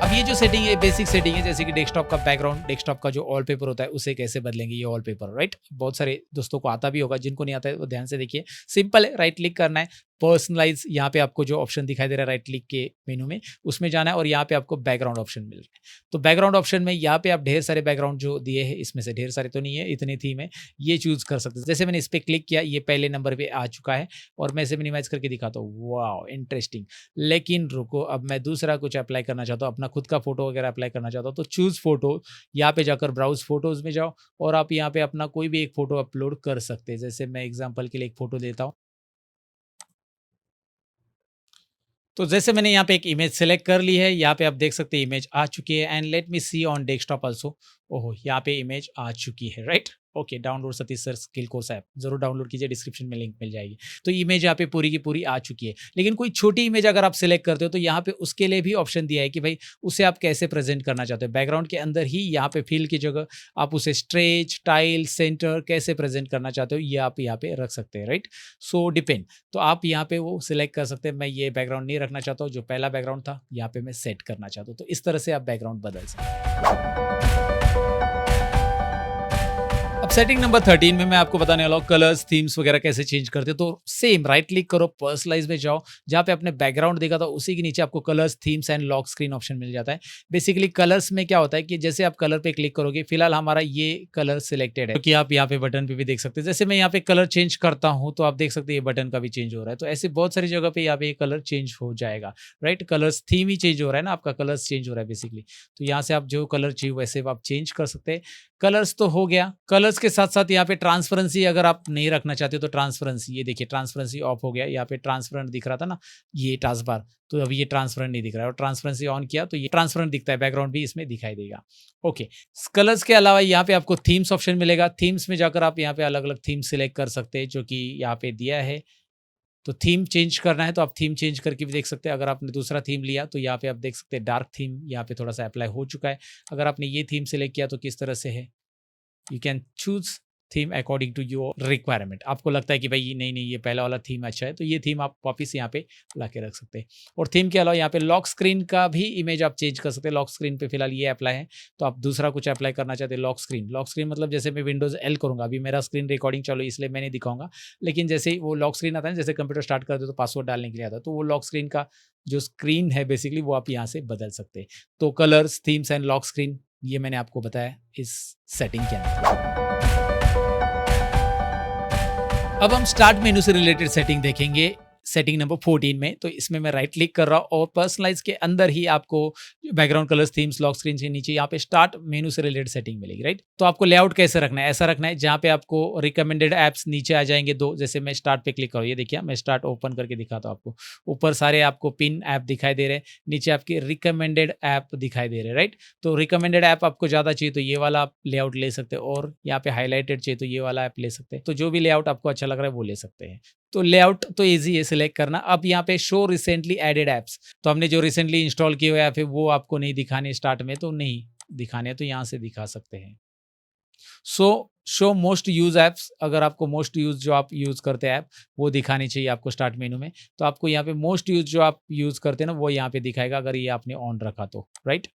अब ये जो सेटिंग है बेसिक सेटिंग है, जैसे कि डेस्कटॉप का बैकग्राउंड, डेस्कटॉप का जो वॉलपेपर होता है उसे कैसे बदलेंगे, ये वॉलपेपर, राइट। बहुत सारे दोस्तों को आता भी होगा, जिनको नहीं आता है वो ध्यान से देखिए। सिंपल है, राइट क्लिक करना है, पर्सनलाइज, यहाँ पे आपको जो ऑप्शन दिखाई दे रहा है राइट क्लिक के मेनू में, उसमें जाना है और यहाँ पे आपको बैकग्राउंड ऑप्शन मिल रहा है। तो बैकग्राउंड ऑप्शन में यहाँ पे आप ढेर सारे बैकग्राउंड जो दिए हैं, इसमें से ढेर सारे तो नहीं है, इतने थीम है, ये चूज कर सकते हैं। जैसे मैंने इस पर क्लिक किया, ये पहले नंबर पे आ चुका है और मैं इसे मिनिमाइज करके दिखाता हूँ। Wow interesting. लेकिन रुको, अब मैं दूसरा कुछ अप्लाई करना चाहता हूँ, अपना खुद का फोटो वगैरह अप्लाई करना चाहता हूँ। तो चूज फोटो, यहाँ पे जाकर ब्राउज फोटोज में जाओ और आप यहाँ पे अपना कोई भी एक फोटो अपलोड कर सकते हैं। जैसे मैं एग्जाम्पल के लिए एक फोटो देता हूँ। तो जैसे मैंने यहाँ पे एक इमेज सेलेक्ट कर ली है, यहाँ पे आप देख सकते हैं इमेज आ चुकी है and let me see on desktop also. ओहो, यहाँ पे इमेज आ चुकी है, right. Okay, download Satish sir skill course app जरूर डाउनलोड कीजिए, डिस्क्रिप्शन में लिंक मिल जाएगी। तो इमेज यहाँ पे पूरी की पूरी आ चुकी है। लेकिन कोई छोटी इमेज अगर आप सिलेक्ट करते हो तो यहाँ पे उसके लिए भी ऑप्शन दिया है कि भाई उसे आप कैसे प्रेजेंट करना चाहते हो। बैकग्राउंड के अंदर ही यहाँ पे फिल की जगह आप उसे स्ट्रेच, टाइल, सेंटर कैसे प्रेजेंट करना चाहते हो, ये आप यहाँ पे रख सकते हैं, राइट। सो डिपेंड, तो आप यहाँ पे वो सिलेक्ट कर सकते हैं। मैं ये बैकग्राउंड नहीं रखना चाहता हूँ, जो पहला बैकग्राउंड था यहाँ पे मैं सेट करना चाहता हूँ। तो इस तरह से आप बैकग्राउंड बदल सकते हैं। अब सेटिंग नंबर 13 में मैं आपको बताने वाला हूँ कलर्स, थीम्स वगैरह कैसे चेंज करते हैं। तो सेम राइट क्लिक करो, पर्सनलाइज में जाओ, जहाँ पे आपने बैकग्राउंड देखा था उसी के नीचे आपको colours, themes and lock screen option मिल जाता है। बेसिकली कलर्स में क्या होता है कि जैसे आप कलर पे क्लिक करोगे, फिलहाल हमारा ये कलर सिलेक्टेड है, क्योंकि आप यहाँ पे बटन पे भी देख सकते हैं। जैसे मैं यहाँ पे कलर चेंज करता हूँ तो आप देख सकते हैं ये बटन का भी चेंज हो रहा है। तो ऐसे बहुत सारी जगह पे यहाँ पे कलर चेंज हो जाएगा, राइट। कलर्स थीम ही चेंज हो रहा है ना, आपका कलर्स चेंज हो रहा है बेसिकली। तो यहाँ से आप जो कलर चाहिए वैसे आप चेंज कर सकते हैं। कलर्स तो हो गया। कलर्स के साथ साथ यहाँ पे ट्रांसपेरेंसी अगर आप नहीं रखना चाहते तो ट्रांसपेरेंसी, ये देखिए ट्रांसपेरेंसी ऑफ हो गया। यहाँ पे ट्रांसपेरेंट दिख रहा था ना ये टास्क बार, तो अभी ये ट्रांसपेरेंट नहीं दिख रहा है। और ट्रांसपेरेंसी ऑन किया तो ये ट्रांसपेरेंट दिखता है, बैकग्राउंड भी इसमें दिखाई देगा। ओके, कलर्स के अलावा यहाँ पे आपको थीम्स ऑप्शन मिलेगा। थीम्स में जाकर आप यहाँ पे अलग अलग थीम सिलेक्ट कर सकते हैं, जो कि यहाँ पे दिया है। तो थीम चेंज करना है तो आप थीम चेंज करके भी देख सकते हैं। अगर आपने दूसरा थीम लिया तो यहाँ पे आप देख सकते हैं डार्क थीम यहाँ पे थोड़ा सा अप्लाई हो चुका है। अगर आपने ये थीम सिलेक्ट किया तो किस तरह से है, you can choose theme according to your requirement. आपको लगता है कि भाई नहीं नहीं ये पहला वाला थीम अच्छा है, तो ये थीम आप वापिस यहाँ पे ला के रख सकते हैं। और थीम के अलावा यहाँ पे लॉक स्क्रीन का भी इमेज आप चेंज कर सकते हैं। लॉक स्क्रीन पे फिलहाल ये अप्लाई है, तो आप दूसरा कुछ अप्लाई करना चाहते हैं। लॉक स्क्रीन मतलब जैसे मैं विंडोज एल करूँगा, अभी मेरा स्क्रीन रिकॉर्डिंग चलो इसलिए मैं नहीं दिखाऊंगा, लेकिन जैसे ही वो लॉक स्क्रीन आता है, जैसे कंप्यूटर स्टार्ट कर दो तो पासवर्ड डालने के लिए आता है, तो वो लॉक स्क्रीन का जो स्क्रीन है बेसिकली वो आप यहाँ से बदल सकते हैं। तो colours, themes and lock screen ये मैंने आपको बताया इस सेटिंग के अंदर। अब हम स्टार्ट मेनू से रिलेटेड सेटिंग देखेंगे। सेटिंग नंबर 14 में। तो इसमें मैं राइट क्लिक कर रहा हूँ और पर्सनलाइज के अंदर ही आपको background colours, themes, lock screen के नीचे यहाँ पे स्टार्ट मेनू से रिलेटेड सेटिंग मिलेगी, राइट। तो आपको लेआउट कैसे रखना है, ऐसा रखना है जहाँ पे आपको रिकमेंडेड ऐप्स नीचे आ जाएंगे दो। जैसे मैं स्टार्ट पे क्लिक करूँ, ये देखिए मैं स्टार्ट ओपन करके दिखाता हूँ आपको। ऊपर सारे आपको पिन ऐप दिखाई दे रहे हैं, नीचे आपके रिकमेंडेड ऐप दिखाई दे रहे हैं, राइट। तो रिकमेंडेड ऐप आपको ज़्यादा चाहिए तो ये वाला आप लेआउट ले सकते हैं, और यहाँ पे हाईलाइटेड चाहिए तो ये वाला ऐप ले सकते हैं। तो जो भी लेआउट आपको अच्छा लग रहा है वो ले सकते हैं। तो लेआउट तो इजी है सिलेक्ट करना। अब यहाँ पे शो रिसेंटली एडेड ऐप्स, तो हमने जो रिसेंटली इंस्टॉल किए हुए या फिर वो आपको नहीं दिखाने स्टार्ट में, तो नहीं दिखाने तो यहाँ से दिखा सकते हैं। शो मोस्ट यूज ऐप्स, अगर आपको मोस्ट यूज जो आप यूज करते हैं ऐप वो दिखानी चाहिए आपको स्टार्ट मेनू में। तो आपको यहाँ पे मोस्ट यूज जो आप यूज करते हैं ना वो यहाँ पे दिखाएगा अगर ये आपने ऑन रखा तो, राइट।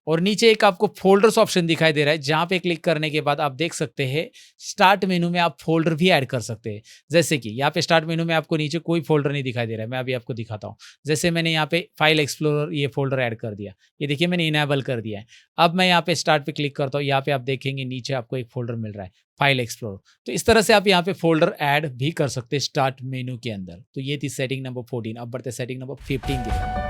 और नीचे एक आपको फोल्डर्स ऑप्शन दिखाई दे रहा है, जहां पे क्लिक करने के बाद आप देख सकते हैं स्टार्ट मेनू में आप फोल्डर भी ऐड कर सकते हैं। जैसे कि यहाँ पे स्टार्ट मेनू में आपको नीचे कोई फोल्डर नहीं दिखाई दे रहा है, मैं अभी आपको दिखाता हूँ। जैसे मैंने यहाँ पे फाइल एक्सप्लोरर ये फोल्डर ऐड कर दिया, ये देखिए मैंने इनेबल कर दिया है। अब मैं यहाँ पे स्टार्ट पे क्लिक करता हूँ, यहाँ पे आप देखेंगे नीचे आपको एक फोल्डर मिल रहा है फाइल एक्सप्लोरर। तो इस तरह से आप यहाँ पे फोल्डर ऐड भी कर सकते हैं स्टार्ट मेनू के अंदर। तो ये थी सेटिंग नंबर 14। अब बढ़ते सेटिंग नंबर 15 की तरफ।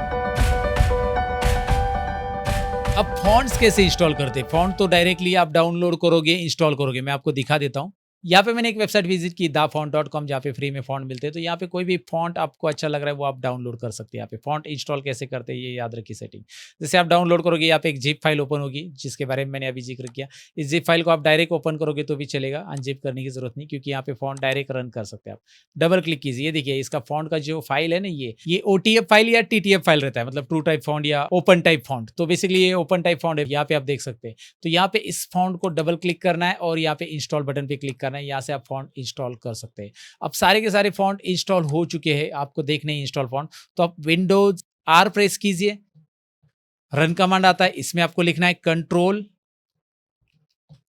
अब फॉन्ट्स कैसे इंस्टॉल करते हैं? फॉन्ट तो डायरेक्टली आप डाउनलोड करोगे, इंस्टॉल करोगे। मैं आपको दिखा देता हूँ। यहाँ पे मैंने एक वेबसाइट विजिट की dafont.com, जहाँ पे फ्री में फॉन्ट मिलते हैं। तो यहाँ पे कोई भी फॉन्ट आपको अच्छा लग रहा है वो आप डाउनलोड कर सकते हैं। यहाँ पे फॉन्ट इंस्टॉल कैसे करते हैं ये याद रखिए सेटिंग। जैसे आप डाउनलोड करोगे, यहाँ पे एक जिप फाइल ओपन होगी जिसके बारे में मैंने अभी जिक्र किया। इस जिप फाइल को आप डायरेक्ट ओपन करोगे तो भी चलेगा, अनजिप करने की जरूरत नहीं, क्योंकि यहाँ पे फॉन्ट डायरेक्ट रन कर सकते हैं आप। डबल क्लिक कीजिए, देखिए इसका फॉन्ट का जो फाइल है ना, ये OTF फाइल या TTF फाइल रहता है, मतलब ट्रू टाइप फॉन्ट या ओपन टाइप फॉन्ट। तो बेसिकली ये ओपन टाइप फॉन्ट है, यहाँ पे आप देख सकते हैं। तो यहाँ पे इस फॉन्ट को डबल क्लिक करना है और यहाँ पे इंस्टॉल बटन पे क्लिक करना है। यहाँ से आप फॉन्ट इंस्टॉल कर सकते हैं। अब सारे के सारे फॉन्ट इंस्टॉल हो चुके हैं, आपको देखने हैं इंस्टॉल फॉन्ट। तो आप विंडोज R प्रेस कीजिए, रन कमांड आता है, इसमें आपको लिखना है कंट्रोल,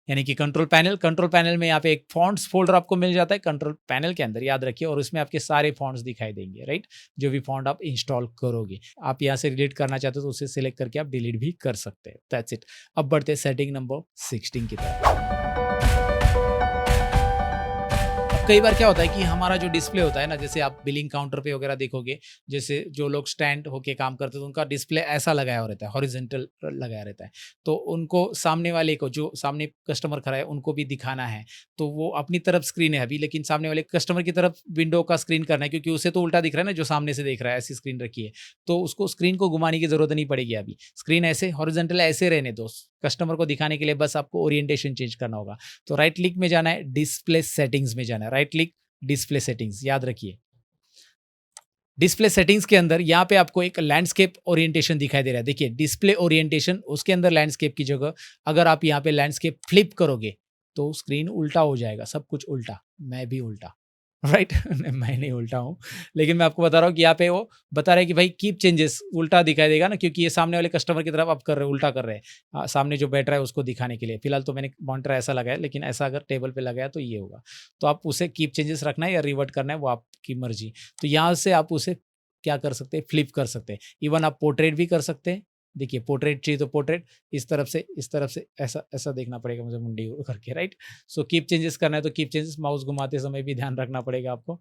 यानी कि कंट्रोल पैनल। कंट्रोल पैनल में यहाँ पे एक फॉन्ट्स फोल्डर आपको मिल जाता है कंट्रोल पैनल के अंदर, याद रखिए। और उसमें आपके सारे फॉन्ट्स दिखाई देंगे, राइट, जो भी फॉन्ट आप इंस्टॉल करोगे। आप यहाँ से डिलीट करना चाहते हो तो उसे सिलेक्ट करके आप डिलीट भी कर सकते हैं। That's it. अब बढ़ते हैं सेटिंग नंबर 16 की तरफ। कई बार क्या होता है कि हमारा जो डिस्प्ले होता है ना, जैसे आप बिलिंग काउंटर पे वगैरह देखोगे, जैसे जो लोग स्टैंड होके काम करते हैं तो उनका डिस्प्ले ऐसा लगाया हुआ रहता है, हॉरिजॉन्टल लगाया रहता है। तो उनको सामने वाले को, जो सामने कस्टमर खड़ा है, उनको भी दिखाना है। तो वो अपनी तरफ स्क्रीन है अभी, लेकिन सामने वाले कस्टमर की तरफ विंडो का स्क्रीन करना है, क्योंकि उसे तो उल्टा दिख रहा है ना जो सामने से देख रहा है, ऐसी स्क्रीन रखी है। तो उसको स्क्रीन को घुमाने की जरूरत नहीं पड़ेगी। अभी स्क्रीन ऐसे हॉरिजॉन्टल ऐसे रहने दो, कस्टमर को दिखाने के लिए बस आपको ओरिएंटेशन चेंज करना होगा। तो राइट क्लिक में जाना है, डिस्प्ले सेटिंग्स में जाना है, राइट क्लिक डिस्प्ले सेटिंग्स, याद रखिए। डिस्प्ले सेटिंग्स के अंदर यहाँ पे आपको एक लैंडस्केप ओरिएंटेशन दिखाई दे रहा है। देखिए डिस्प्ले ओरिएंटेशन, उसके अंदर लैंडस्केप की जगह अगर आप यहाँ पे लैंडस्केप फ्लिप करोगे तो स्क्रीन उल्टा हो जाएगा, सब कुछ उल्टा, मैं भी उल्टा, राइट मैं नहीं उल्टा हूँ, लेकिन मैं आपको बता रहा हूँ कि यहाँ पे वो बता रहा है कि भाई कीप चेंजेस, उल्टा दिखाई देगा ना, क्योंकि ये सामने वाले कस्टमर की तरफ आप कर रहे हो, उल्टा कर रहे हैं। सामने जो बैठ रहा है उसको दिखाने के लिए। फिलहाल तो मैंने मॉनिटर ऐसा लगाया, लेकिन ऐसा अगर टेबल पे लगाया तो ये होगा। तो आप उसे कीप चेंजेस रखना है या रिवर्ट करना है वो आपकी मर्जी। तो यहाँ से आप उसे क्या कर सकते हैं, फ्लिप कर सकते हैं। इवन आप पोर्ट्रेट भी कर सकते हैं। देखिए पोर्ट्रेट चाहिए तो पोर्ट्रेट इस तरफ से ऐसा ऐसा देखना पड़ेगा मुझे, मुंडी करके, राइट। सो कीप चेंजेस करना है तो कीप चेंजेस, माउस घुमाते समय भी ध्यान रखना पड़ेगा आपको।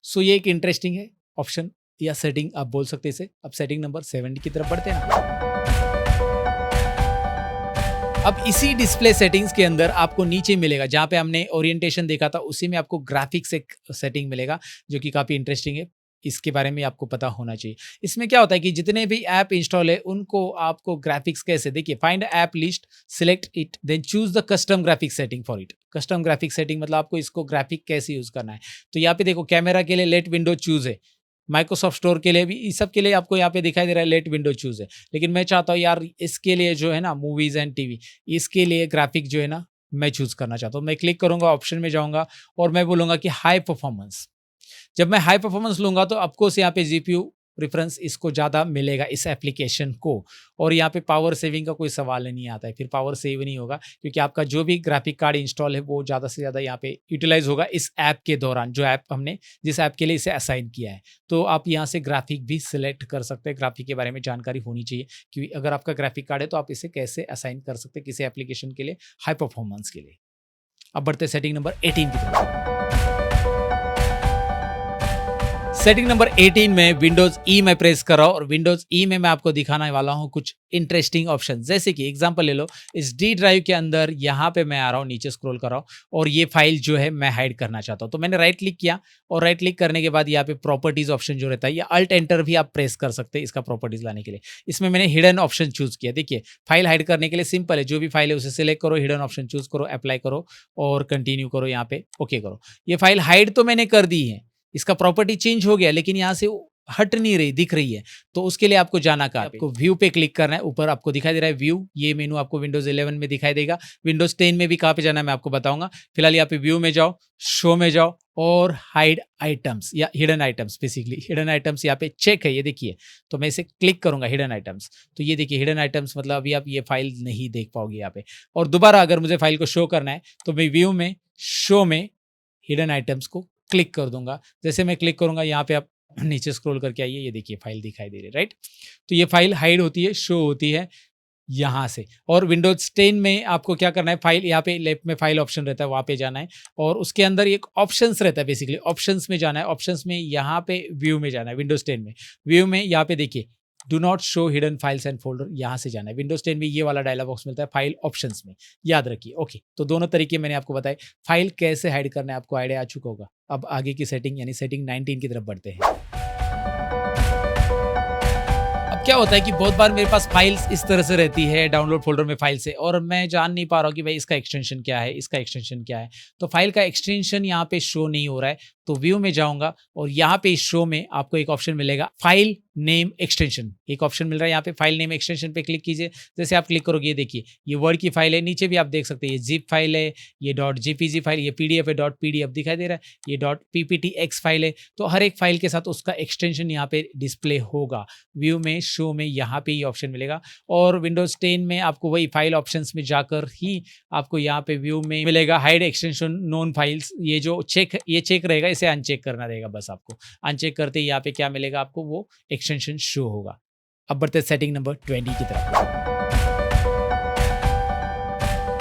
सो ये एक इंटरेस्टिंग है ऑप्शन या सेटिंग आप बोल सकते हैं इसे। अब सेटिंग नंबर 70 की तरफ बढ़ते हैं। अब इसी डिस्प्ले सेटिंग्स के अंदर आपको नीचे मिलेगा, जहां पे हमने ओरिएंटेशन देखा था उसी में आपको ग्राफिक्स एक सेटिंग मिलेगा, जो कि काफी इंटरेस्टिंग है। इसके बारे में आपको पता होना चाहिए। इसमें क्या होता है कि जितने भी ऐप इंस्टॉल है उनको आपको ग्राफिक्स कैसे, देखिए find app list, select it, then choose the custom graphic setting for it. Custom graphic setting मतलब आपको इसको ग्राफिक कैसे यूज करना है। तो यहाँ पे देखो कैमरा के लिए लेट विंडो चूज है, माइक्रोसॉफ्ट स्टोर के लिए भी, इस सब के लिए आपको यहाँ पे दिखाई दे रहा है लेट विंडो चूज है। लेकिन मैं चाहता हूँ यार इसके लिए जो है ना मूवीज एंड टीवी, इसके लिए ग्राफिक जो है ना मैं चूज करना चाहता हूँ। मैं क्लिक करूंगा, ऑप्शन में जाऊंगा और मैं बोलूंगा कि हाई परफॉर्मेंस। जब मैं हाई परफॉर्मेंस लूंगा तो ऑफकोर्स यहाँ पे जीपीयू प्रेफरेंस इसको ज़्यादा मिलेगा इस एप्लीकेशन को। और यहाँ पे पावर सेविंग का कोई सवाल नहीं आता है, फिर पावर सेव नहीं होगा, क्योंकि आपका जो भी ग्राफिक कार्ड इंस्टॉल है वो ज़्यादा से ज़्यादा यहाँ पे यूटिलाइज होगा इस ऐप के दौरान, जो ऐप हमने जिस ऐप के लिए इसे असाइन किया है। तो आप यहाँ से ग्राफिक भी सिलेक्ट कर सकते हैं। ग्राफिक के बारे में जानकारी होनी चाहिए, क्योंकि अगर आपका ग्राफिक कार्ड है तो आप इसे कैसे असाइन कर सकते हैं किसी एप्लीकेशन के लिए हाई परफॉर्मेंस के लिए। अब बढ़ते सेटिंग नंबर 18 की तरफ। सेटिंग नंबर 18 में विंडोज ई में प्रेस कर रहा हूं और विंडोज ई में मैं आपको दिखाने वाला हूं कुछ इंटरेस्टिंग ऑप्शन। जैसे कि एग्जांपल ले लो, इस डी ड्राइव के अंदर यहां पे मैं आ रहा हूं, नीचे स्क्रॉल कर रहा हूं और ये फाइल जो है मैं हाइड करना चाहता हूं। तो मैंने राइट क्लिक किया और राइट क्लिक करने के बाद यहाँ पे प्रॉपर्टीज ऑप्शन जो रहता है, या अल्ट एंटर भी आप प्रेस कर सकते हैं इसका प्रॉपर्टीज लाने के लिए। इसमें मैंने हिडन ऑप्शन चूज किया। देखिए, फाइल हाइड करने के लिए सिंपल है, जो भी फाइल है उसे सिलेक्ट करो, हिडन ऑप्शन चूज करो, अप्लाई करो और कंटिन्यू करो, यहाँ पे ओके करो। ये फाइल हाइड तो मैंने कर दी है, इसका प्रॉपर्टी चेंज हो गया, लेकिन यहाँ से हट नहीं रही, दिख रही है। तो उसके लिए आपको जाना कहाँ, आपको व्यू पे क्लिक करना है। ऊपर आपको दिखाई दे रहा है व्यू, ये मेनू आपको विंडोज 11 में दिखाई देगा। विंडोज 10 में भी कहाँ पे जाना है मैं आपको बताऊंगा। फिलहाल यहाँ पे व्यू में जाओ, शो में जाओ और हाइड आइटम्स या hidden items, basically hidden items यहाँ पे चेक है, ये देखिए। तो मैं इसे क्लिक करूंगा हिडन आइटम्स, तो ये देखिए हिडन आइटम्स, मतलब अभी आप ये फाइल नहीं देख पाओगे यहाँ पे। और दोबारा अगर मुझे फाइल को शो करना है तो मैं व्यू में, शो में हिडन आइटम्स को क्लिक कर दूंगा। जैसे मैं क्लिक करूंगा, यहाँ पे आप नीचे स्क्रॉल करके आइए, ये देखिए फाइल दिखाई दे रही है, राइट। तो ये फाइल हाइड होती है, शो होती है यहाँ से। और विंडोज 10 में आपको क्या करना है, फाइल यहाँ पे लेफ्ट में फाइल ऑप्शन रहता है, वहाँ पे जाना है और उसके अंदर एक ऑप्शंस रहता है, बेसिकली ऑप्शंस में जाना है। ऑप्शंस में यहाँ पे व्यू में जाना है, विंडोज 10 में व्यू में यहाँ पे देखिए do not show hidden files and folder, यहाँ से जाना है। विंडोज 10 में ये वाला डायलॉग बॉक्स मिलता है फाइल ऑप्शंस में, याद रखिए। ओके, तो दोनों तरीके मैंने आपको बताए। फाइल कैसे हाइड करना है आपको आइडिया आ चुका होगा। अब आगे की सेटिंग यानी सेटिंग 19 की तरफ बढ़ते हैं। अब क्या होता है कि बहुत बार मेरे पास फाइल्स इस तरह से रहती है डाउनलोड फोल्डर में फाइल से, और मैं जान नहीं पा रहा हूँ कि भाई इसका एक्सटेंशन क्या है, इसका एक्सटेंशन क्या है। तो फाइल का एक्सटेंशन यहाँ पे शो नहीं हो रहा है, तो व्यू में जाऊंगा और यहाँ पे इस शो में आपको एक ऑप्शन मिलेगा फाइल नेम एक्सटेंशन, एक ऑप्शन मिल रहा है यहाँ पे फाइल नेम एक्सटेंशन पे क्लिक कीजिए। जैसे आप क्लिक करोगे, ये देखिए ये वर्ड की फाइल है, नीचे भी आप देख सकते हैं ये जिप फाइल है, ये डॉट जीपीजी फाइल, ये पीडीएफ है, डॉट पीडीएफ दिखाई दे रहा है, ये डॉट पीपीटीएक्स फाइल है। तो हर एक फाइल के साथ उसका एक्सटेंशन यहाँ पे डिस्प्ले होगा। व्यू में, शो में यहाँ पे ये ऑप्शन मिलेगा। और विंडोज 10 में आपको वही फाइल ऑप्शंस में जाकर ही आपको यहाँ पे व्यू में मिलेगा हाइड एक्सटेंशन नोन फाइल्स। ये जो चेक, ये चेक रहेगा, इसे अनचेक करना रहेगा बस आपको। अनचेक करते ही यहाँ पे क्या मिलेगा आपको, वो एक्सटेंशन शो होगा। अब बढ़ते सेटिंग नंबर 20 की तरफ।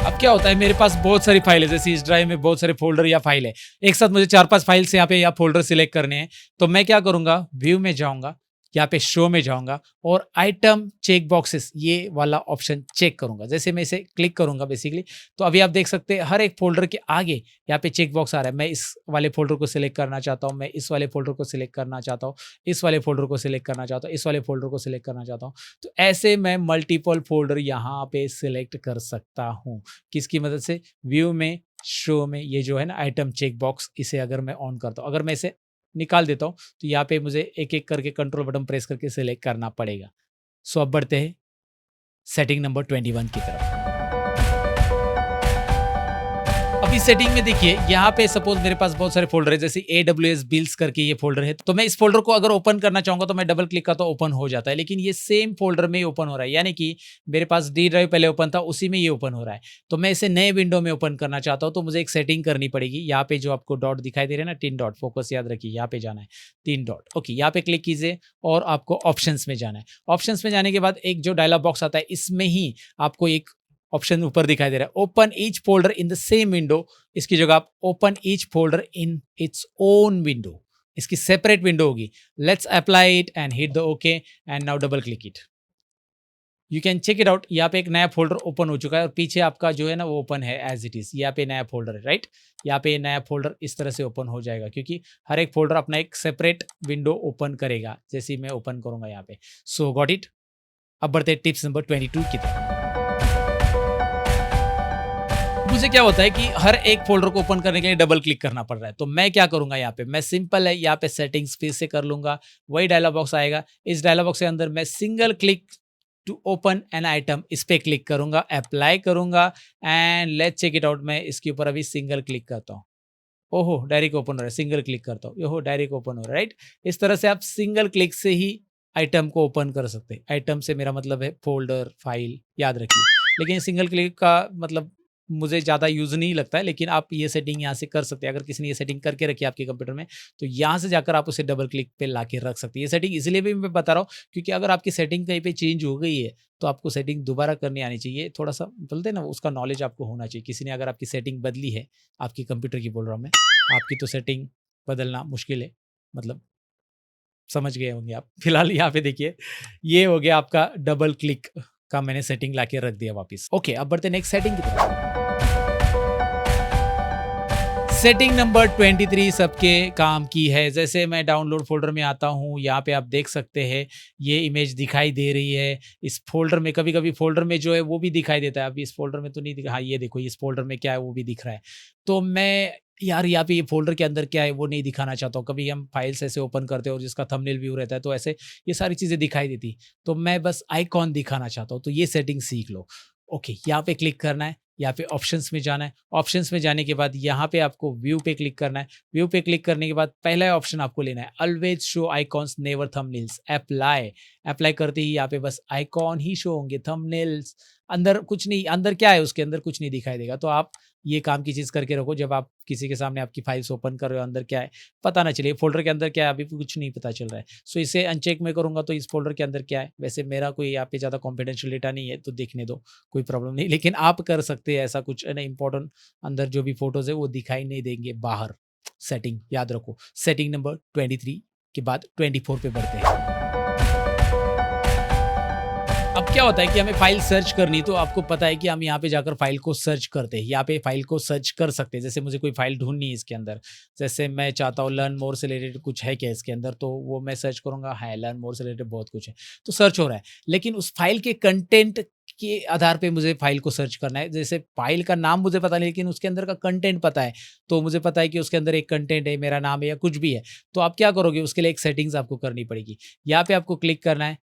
अब क्या होता है, मेरे पास बहुत सारी फाइल है, जैसे इस ड्राइव में बहुत सारे फोल्डर या फाइल है, एक साथ मुझे 4-5 फाइल्स यहाँ पे या फोल्डर सिलेक्ट करने हैं। तो मैं क्या करूंगा, व्यू में जाऊंगा, यहाँ पे शो में जाऊंगा और आइटम चेक बॉक्सेस ये वाला ऑप्शन चेक करूंगा। जैसे मैं इसे क्लिक करूंगा बेसिकली, तो अभी आप देख सकते हैं हर एक फोल्डर के आगे यहाँ पे चेक बॉक्स आ रहा है। मैं इस वाले फोल्डर को सिलेक्ट करना चाहता हूँ, मैं इस वाले फोल्डर को सिलेक्ट करना चाहता हूँ, इस वाले फोल्डर को सिलेक्ट करना चाहता हूँ, इस वाले फोल्डर को सिलेक्ट करना चाहता हूँ। तो ऐसे मैं मल्टीपल फोल्डर यहाँ पे सिलेक्ट कर सकता हूँ। किसकी मदद से, व्यू में, शो में। ये जो है ना आइटम चेक बॉक्स, इसे अगर मैं ऑन करता हूँ, अगर मैं इसे निकाल देता हूँ तो यहाँ पे मुझे एक एक करके कंट्रोल बटन प्रेस करके सिलेक्ट करना पड़ेगा। सो अब बढ़ते हैं सेटिंग नंबर 21 की तरफ। अभी सेटिंग में देखिए, यहाँ पे सपोज मेरे पास बहुत सारे फोल्डर है, जैसे AWS बिल्स करके ये फोल्डर है। तो मैं इस फोल्डर को अगर ओपन करना चाहूंगा तो मैं डबल क्लिक करता हूं, ओपन हो जाता है। लेकिन ये सेम फोल्डर में ओपन हो रहा है, यानी कि मेरे पास डी ड्राइव पहले ओपन था, उसी में ये ओपन हो रहा है। तो मैं इसे नए विंडो में ओपन करना चाहता हूँ, तो मुझे एक सेटिंग करनी पड़ेगी। यहाँ पे जो आपको डॉट दिखाई दे रहे हैं ना, 3 डॉट, फोकस याद रखिए, यहाँ पे जाना है 3 डॉट। ओके, यहाँ पे क्लिक कीजिए और आपको ऑप्शंस में जाना है। ऑप्शंस में जाने के बाद एक जो डायलॉग बॉक्स आता है, इसमें ही आपको एक ऑप्शन ऊपर दिखाई दे रहा है, open each folder in the same window. इसकी जगह आप open each folder in its own window, इसकी सेपरेट विंडो होगी। Let's apply it and hit the okay and now double click it. You can check it out. यहाँ पे एक नया folder open हो चुका है और पीछे आपका जो है ना वो ओपन है एज इट इज। यहाँ पे नया फोल्डर है, राइट। यहाँ पे नया फोल्डर इस तरह से ओपन हो जाएगा, क्योंकि हर एक फोल्डर अपना एक सेपरेट विंडो ओपन करेगा, जैसे ही मैं ओपन करूंगा यहाँ पे। सो गॉट इट। अब बढ़ते हैं टिप्स नंबर 22 की तरफ। मुझे क्या होता है कि हर एक फोल्डर को ओपन करने के लिए डबल क्लिक करना पड़ रहा है। तो मैं क्या करूंगा, यहाँ पे मैं सिंपल है, यहाँ पे सेटिंग्स फिर से कर लूंगा। वही डायलॉग बॉक्स आएगा, इस डायलॉग बॉक्स के अंदर मैं single click to open an item, इस पे क्लिक करूंगा, अप्लाई करूंगा and let's check it out. मैं इसके ऊपर अभी सिंगल क्लिक करता हूँ, ओहो डायरेक्ट ओपन हो रहा है। सिंगल क्लिक करता हूँ, ओहो डायरेक्ट ओपन हो रहा है, राइट। इस तरह से आप सिंगल क्लिक से ही आइटम को ओपन कर सकते हैं। आइटम से मेरा मतलब है फोल्डर, फाइल, याद रखिए। लेकिन सिंगल क्लिक का मतलब मुझे ज़्यादा यूज़ नहीं लगता है, लेकिन आप ये सेटिंग यहाँ से कर सकते हैं। अगर किसी ने ये सेटिंग करके रखी है आपके कंप्यूटर में, तो यहाँ से जाकर आप उसे डबल क्लिक पे ला के रख सकते हैं। ये सेटिंग इसलिए भी मैं बता रहा हूँ क्योंकि अगर आपकी सेटिंग कहीं पे चेंज हो गई है तो आपको सेटिंग दोबारा करनी आनी चाहिए। थोड़ा सा बोलते हैं ना, उसका नॉलेज आपको होना चाहिए। किसी ने अगर आपकी सेटिंग बदली है, आपकी कंप्यूटर की बोल रहा हूँ मैं, आपकी तो सेटिंग बदलना मुश्किल है, मतलब समझ गए होंगे आप। फिलहाल यहाँ पे देखिए, ये हो गया आपका डबल क्लिक का मैंने सेटिंग लाके रख दिया वापस। ओके, अब बढ़ते नेक्स्ट सेटिंग की तरफ। सेटिंग नंबर 23 सबके काम की है। जैसे मैं डाउनलोड फ़ोल्डर में आता हूँ, यहाँ पे आप देख सकते हैं ये इमेज दिखाई दे रही है। इस फ़ोल्डर में कभी-कभी फ़ोल्डर में जो है वो भी दिखाई देता है। अभी इस फ़ोल्डर में तो नहीं दिखा, हाँ, ये देखो इस फ़ोल्डर में क्या है वो भी दिख रहा है। तो मैं यार यहाँ पे ये फ़ोल्डर के अंदर क्या है वो नहीं दिखाना चाहता हूँ। कभी हम फाइल्स ऐसे ओपन करते हैं और जिसका थंबनेल व्यू रहता है तो ऐसे ये सारी चीज़ें दिखाई देती। तो मैं बस आइकॉन दिखाना चाहता हूँ, तो ये सेटिंग सीख लो। ओके, यहाँ पे क्लिक करना है, यहाँ पे ऑप्शंस में जाना है। ऑप्शंस में जाने के बाद यहाँ पे आपको व्यू पे क्लिक करना है। व्यू पे क्लिक करने के बाद पहला ऑप्शन आपको लेना है, always show icons never thumbnails. Apply, apply करते ही यहाँ पे बस आइकॉन ही शो होंगे, थंबनेल्स अंदर कुछ नहीं। अंदर क्या है, उसके अंदर कुछ नहीं दिखाई देगा। तो आप ये काम की चीज़ करके रखो, जब आप किसी के सामने आपकी फाइल्स ओपन कर रहे हो अंदर क्या है पता ना चले। फोल्डर के अंदर क्या है अभी भी कुछ नहीं पता चल रहा है। सो इसे अनचेक में करूँगा तो इस फोल्डर के अंदर क्या है। वैसे मेरा कोई यहाँ पे ज़्यादा कॉन्फिडेंशियल डेटा नहीं है तो देखने दो, कोई प्रॉब्लम नहीं। लेकिन आप कर सकते हैं ऐसा कुछ है ना, इंपॉर्टेंट अंदर जो भी फोटोज़ है वो दिखाई नहीं देंगे बाहर। सेटिंग याद रखो। सेटिंग नंबर 23 के बाद 24 पे बढ़ते हैं। अब क्या होता है कि हमें फाइल सर्च करनी, तो आपको पता है कि हम यहाँ पे जाकर फाइल को सर्च करते हैं। यहाँ पे फाइल को सर्च कर सकते हैं। जैसे मुझे कोई फाइल ढूंढनी है इसके अंदर, जैसे मैं चाहता हूँ लर्न मोर से रिलेटेड कुछ है क्या इसके अंदर, तो वो मैं सर्च करूंगा। है, लर्न मोर से रिलेटेड बहुत कुछ है तो सर्च हो रहा है। लेकिन उस फाइल के कंटेंट के आधार पे मुझे फाइल को सर्च करना है। जैसे फाइल का नाम मुझे पता नहीं लेकिन उसके अंदर का कंटेंट पता है, तो मुझे पता है कि उसके अंदर एक कंटेंट है, मेरा नाम है या कुछ भी है। तो आप क्या करोगे, उसके लिए एक सेटिंग्स आपको करनी पड़ेगी। यहाँ पे आपको क्लिक करना है,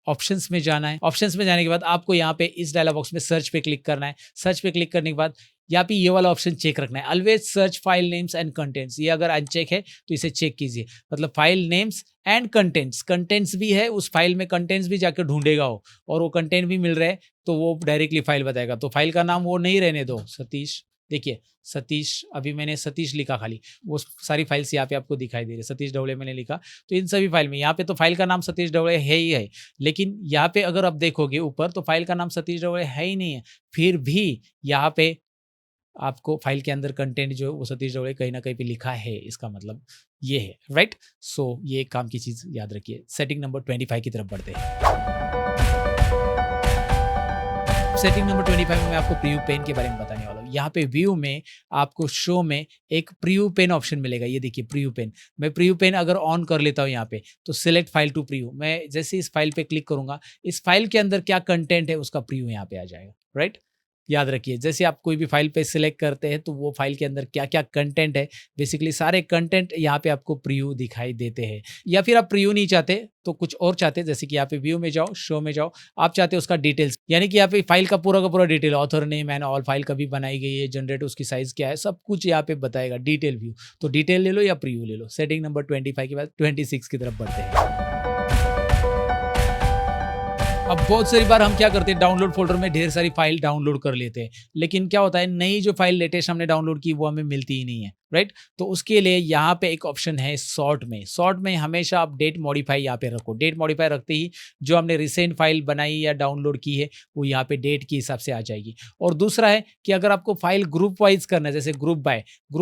ऑप्शंस में जाना है। ऑप्शंस में जाने के बाद आपको यहाँ पे इस डायलॉग बॉक्स में सर्च पे क्लिक करना है। सर्च पे क्लिक करने के बाद यहाँ पे ये वाला ऑप्शन चेक रखना है, always search file names and contents. ये अगर अनचेक है तो इसे चेक कीजिए। मतलब file names and contents, contents भी है उस फाइल में, कंटेंट्स भी जाकर ढूंढेगा वो, और वो कंटेंट भी मिल रहा है तो वो डायरेक्टली फाइल बताएगा। तो फाइल का नाम वो नहीं रहने दो, सतीश। देखिए सतीश, अभी मैंने सतीश लिखा खाली, वो सारी फाइल्स यहाँ पे आपको दिखाई दे रही है। सतीश ढवले मैंने लिखा, तो इन सभी फाइल में यहाँ पे तो फाइल का नाम सतीश ढवले है ही है, लेकिन यहाँ पे अगर आप देखोगे ऊपर तो फाइल का नाम सतीश ढवले है ही नहीं है। फिर भी यहाँ पे आपको फाइल के अंदर कंटेंट जो है वो सतीश ढवले कहीं ना कहीं पे लिखा है, इसका मतलब ये है, राइट। सो ये एक काम की चीज याद रखिए। सेटिंग नंबर 25 की तरफ बढ़ते हैं। सेटिंग नंबर 25 में मैं आपको प्रीव्यू पेन के बारे में बताने वाला हूँ। यहाँ पे व्यू में आपको शो में एक प्रीव्यू पेन ऑप्शन मिलेगा। ये देखिए प्रीव्यू पेन, मैं प्रीव्यू पेन अगर ऑन कर लेता हूँ यहाँ पे तो सिलेक्ट फाइल टू प्रीव्यू, मैं जैसे इस फाइल पे क्लिक करूंगा इस फाइल के अंदर क्या कंटेंट है उसका प्रीव्यू यहाँ पे आ जाएगा, राइट। याद रखिए, जैसे आप कोई भी फाइल पे सिलेक्ट करते हैं तो वो फाइल के अंदर क्या क्या कंटेंट है, बेसिकली सारे कंटेंट यहाँ पे आपको प्रीव्यू दिखाई देते हैं। या फिर आप प्रीव्यू नहीं चाहते तो कुछ और चाहते हैं, जैसे कि यहाँ पे व्यू में जाओ, शो में जाओ, आप चाहते हैं उसका डिटेल्स, यानी कि यहाँ पे फाइल का पूरा detail, author name and all, file कभी बनाई गई है, जनरेट उसकी साइज क्या है, सब कुछ यहाँ पे बताएगा, डिटेल व्यू। तो डिटेल ले लो या प्रीव्यू ले लो। सेटिंग नंबर 25 के बाद 26 की तरफ बढ़ते हैं। अब बहुत सारी बार हम क्या करते हैं, डाउनलोड फोल्डर में ढेर सारी फाइल डाउनलोड कर लेते हैं, लेकिन क्या होता है नई जो फाइल लेटेस्ट हमने डाउनलोड की वो हमें मिलती ही नहीं है, राइट। तो उसके लिए यहाँ पे एक ऑप्शन है सॉर्ट में। सॉर्ट में हमेशा आप डेट मॉडिफाई यहाँ पे रखो। डेट मॉडिफाई रखते ही जो हमने रिसेंट फाइल बनाई या डाउनलोड की है वो यहाँ पे डेट के हिसाब से आ जाएगी। और दूसरा है कि अगर आपको फाइल ग्रुप वाइज करना है, जैसे ग्रुप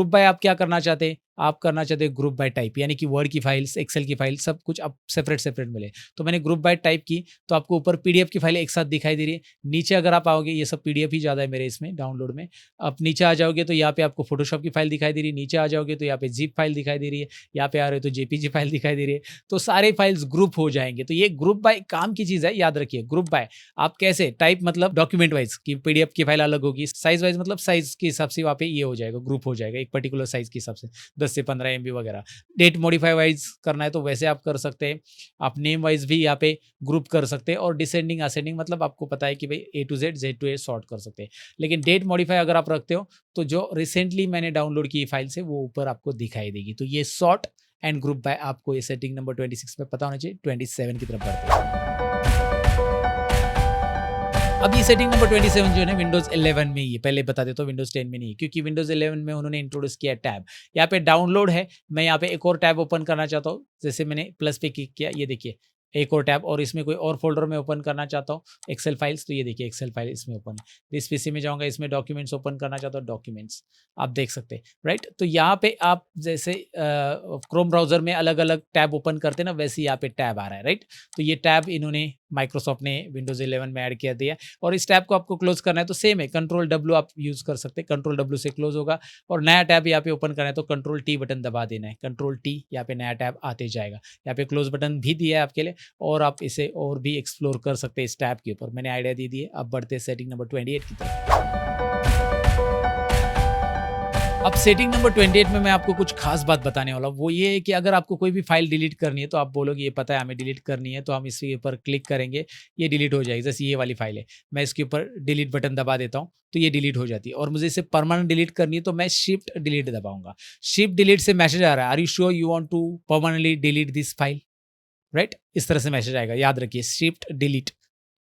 बाय आप क्या करना चाहते हैं, आप करना चाहते हैं ग्रुप बाय टाइप, यानी कि वर्ड की फाइल्स, एक्सेल की फाइल, सब कुछ आप सेपरेट मिले। तो मैंने ग्रुप बाय टाइप की तो आपको ऊपर पीडीएफ की फाइल एक साथ दिखाई दे रही है। नीचे अगर आप आओगे, ये सब पीडीएफ ही ज़्यादा है मेरे इसमें डाउनलोड में, आप नीचे आ जाओगे तो यहाँ पे आपको फोटोशॉप की फाइल दिखाई दे रही है। नीचे आ जाओगे तो यहाँ पे जिप फाइल दिखाई दे रही है। यहाँ पे आ रहे हो तो जेपीजी फाइल दिखाई दे रही है। तो सारे फाइल्स ग्रुप हो जाएंगे। तो ये ग्रुप बाय काम की चीज़ है, याद रखिए। ग्रुप बाय आप कैसे, टाइप मतलब डॉक्यूमेंट वाइज की पीडीएफ की फाइल अलग होगी, साइज वाइज मतलब साइज के हिसाब से वहाँ पे ये हो जाएगा, ग्रुप हो जाएगा एक पर्टिकुलर साइज के हिसाब से, 10 से 15 MB वगैरह। डेट मॉडिफाई वाइज करना है तो वैसे आप कर सकते हैं। आप नेम वाइज भी यहाँ पे ग्रुप कर सकते हैं, और डिसेंडिंग असेंडिंग मतलब आपको पता है कि भाई A to Z, Z to A sort कर सकते हैं। लेकिन डेट मॉडिफाई अगर आप रखते हो तो जो रिसेंटली मैंने डाउनलोड की फाइल से वो ऊपर आपको दिखाई देगी। तो ये सॉर्ट एंड ग्रुप बाय आपको ये सेटिंग नंबर 26 में पता होना चाहिए। 27 की तरफ बढ़ते हैं। अब ये सेटिंग नंबर 27 जो है ना विंडोज 11 में ही है, पहले बता देता हूँ विंडोज 10 में नहीं है, क्योंकि विंडोज 11 में उन्होंने इंट्रोड्यूस किया टैब। यहाँ पे डाउनलोड है, मैं यहाँ पे एक और टैब ओपन करना चाहता हूँ, जैसे मैंने प्लस पे क्लिक किया, ये देखिए एक और टैब, और इसमें कोई और फोल्डर में ओपन करना चाहता हूँ एक्सेल फाइल्स, तो ये देखिए एक्सेल फाइल इसमें ओपन है। इस पीसी में जाऊँगा, इसमें डॉक्यूमेंट्स ओपन करना चाहता हूँ, डॉक्यूमेंट्स आप देख सकते हैं, राइट। तो यहाँ पे आप जैसे क्रोम ब्राउज़र में अलग-अलग टैब ओपन करते हैं ना, वैसे यहाँ पे टैब आ रहा है, राइट। तो ये टैब इन्होंने माइक्रोसॉफ्ट ने विंडोज़ 11 में ऐड किया दिया, और इस टैब को आपको क्लोज़ करना है तो सेम है, कंट्रोल W आप यूज़ कर सकते हैं, कंट्रोल W से क्लोज़ होगा, और नया टैब यहाँ पे ओपन करना है तो कंट्रोल T बटन दबा देना है, कंट्रोल T, यहाँ पे नया टैब आते जाएगा। यहाँ पे क्लोज़ बटन भी दिया है आपके लिए, और आप इसे और भी एक्सप्लोर कर सकते हैं इस टैब के ऊपर, मैंने आइडिया दे दी है। अब बढ़ते हैं सेटिंग नंबर 28 की तरफ। अब सेटिंग नंबर 28 में मैं आपको कुछ खास बात बताने वाला हूँ। वो ये है कि अगर आपको कोई भी फाइल डिलीट करनी है तो आप बोलोगे ये पता है हमें डिलीट करनी है, तो हम इसके ऊपर क्लिक करेंगे, ये डिलीट हो जाएगी। जैसे ये वाली फाइल है, मैं इसके ऊपर डिलीट बटन दबा देता हूँ तो ये डिलीट हो जाती है, और मुझे इसे परमानेंट डिलीट करनी है तो मैं शिफ्ट डिलीट दबाऊंगा। शिफ्ट डिलीट से मैसेज आ रहा है, are you sure you want to permanently delete this file, right. इस तरह से मैसेज आएगा, याद रखिए शिफ्ट डिलीट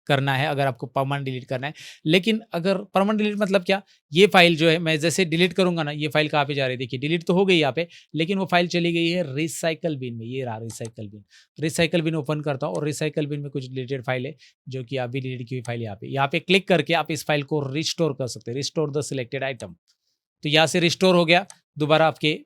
करना है अगर आपको परमानेंट डिलीट करना है। लेकिन अगर परमानेंट डिलीट मतलब क्या, ये फाइल जो है मैं जैसे डिलीट करूंगा ना, ये फाइल कहाँ पे जा रही है, देखिए डिलीट तो हो गई यहाँ पे, लेकिन वो फाइल चली गई है रिसाइकल बिन में। ये रहा recycle bin, recycle bin open करता हूँ, और रिसाइकल बिन में कुछ डिलीटेड फाइल है जो कि अभी डिलीट की हुई फाइल यहाँ पे क्लिक करके आप इस फाइल को रिस्टोर कर सकते हैं, रिस्टोर द सिलेक्टेड आइटम। तो यहाँ से रिस्टोर हो गया, दोबारा आपके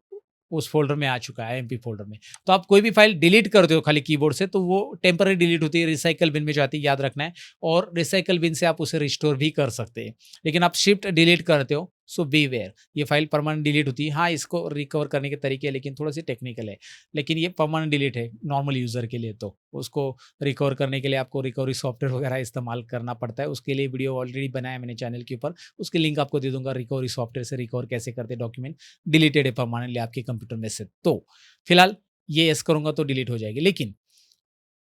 उस फोल्डर में आ चुका है, एमपी फोल्डर में। तो आप कोई भी फाइल डिलीट करते हो खाली कीबोर्ड से तो वो टेम्पररी डिलीट होती है, रिसाइकल बिन में जाती है, याद रखना है। और रिसाइकल बिन से आप उसे रिस्टोर भी कर सकते हैं। लेकिन आप शिफ्ट डिलीट करते हो सो बी वेयर, ये फाइल परमानेंट डिलीट होती है। हाँ, इसको रिकवर करने के तरीके लेकिन थोड़ा सी टेक्निकल है, लेकिन ये परमानेंट डिलीट है नॉर्मल यूजर के लिए। तो उसको रिकवर करने के लिए आपको रिकवरी सॉफ्टवेयर वगैरह इस्तेमाल करना पड़ता है। उसके लिए वीडियो ऑलरेडी बनाया मैंने चैनल के ऊपर, उसकी लिंक आपको दे दूंगा, रिकवरी सॉफ्टवेयर से रिकवर कैसे करते डॉक्यूमेंट डिलीटेड है परमानेंटली आपके कंप्यूटर में से। तो फिलहाल ये यस करूंगा तो डिलीट हो जाएगी। लेकिन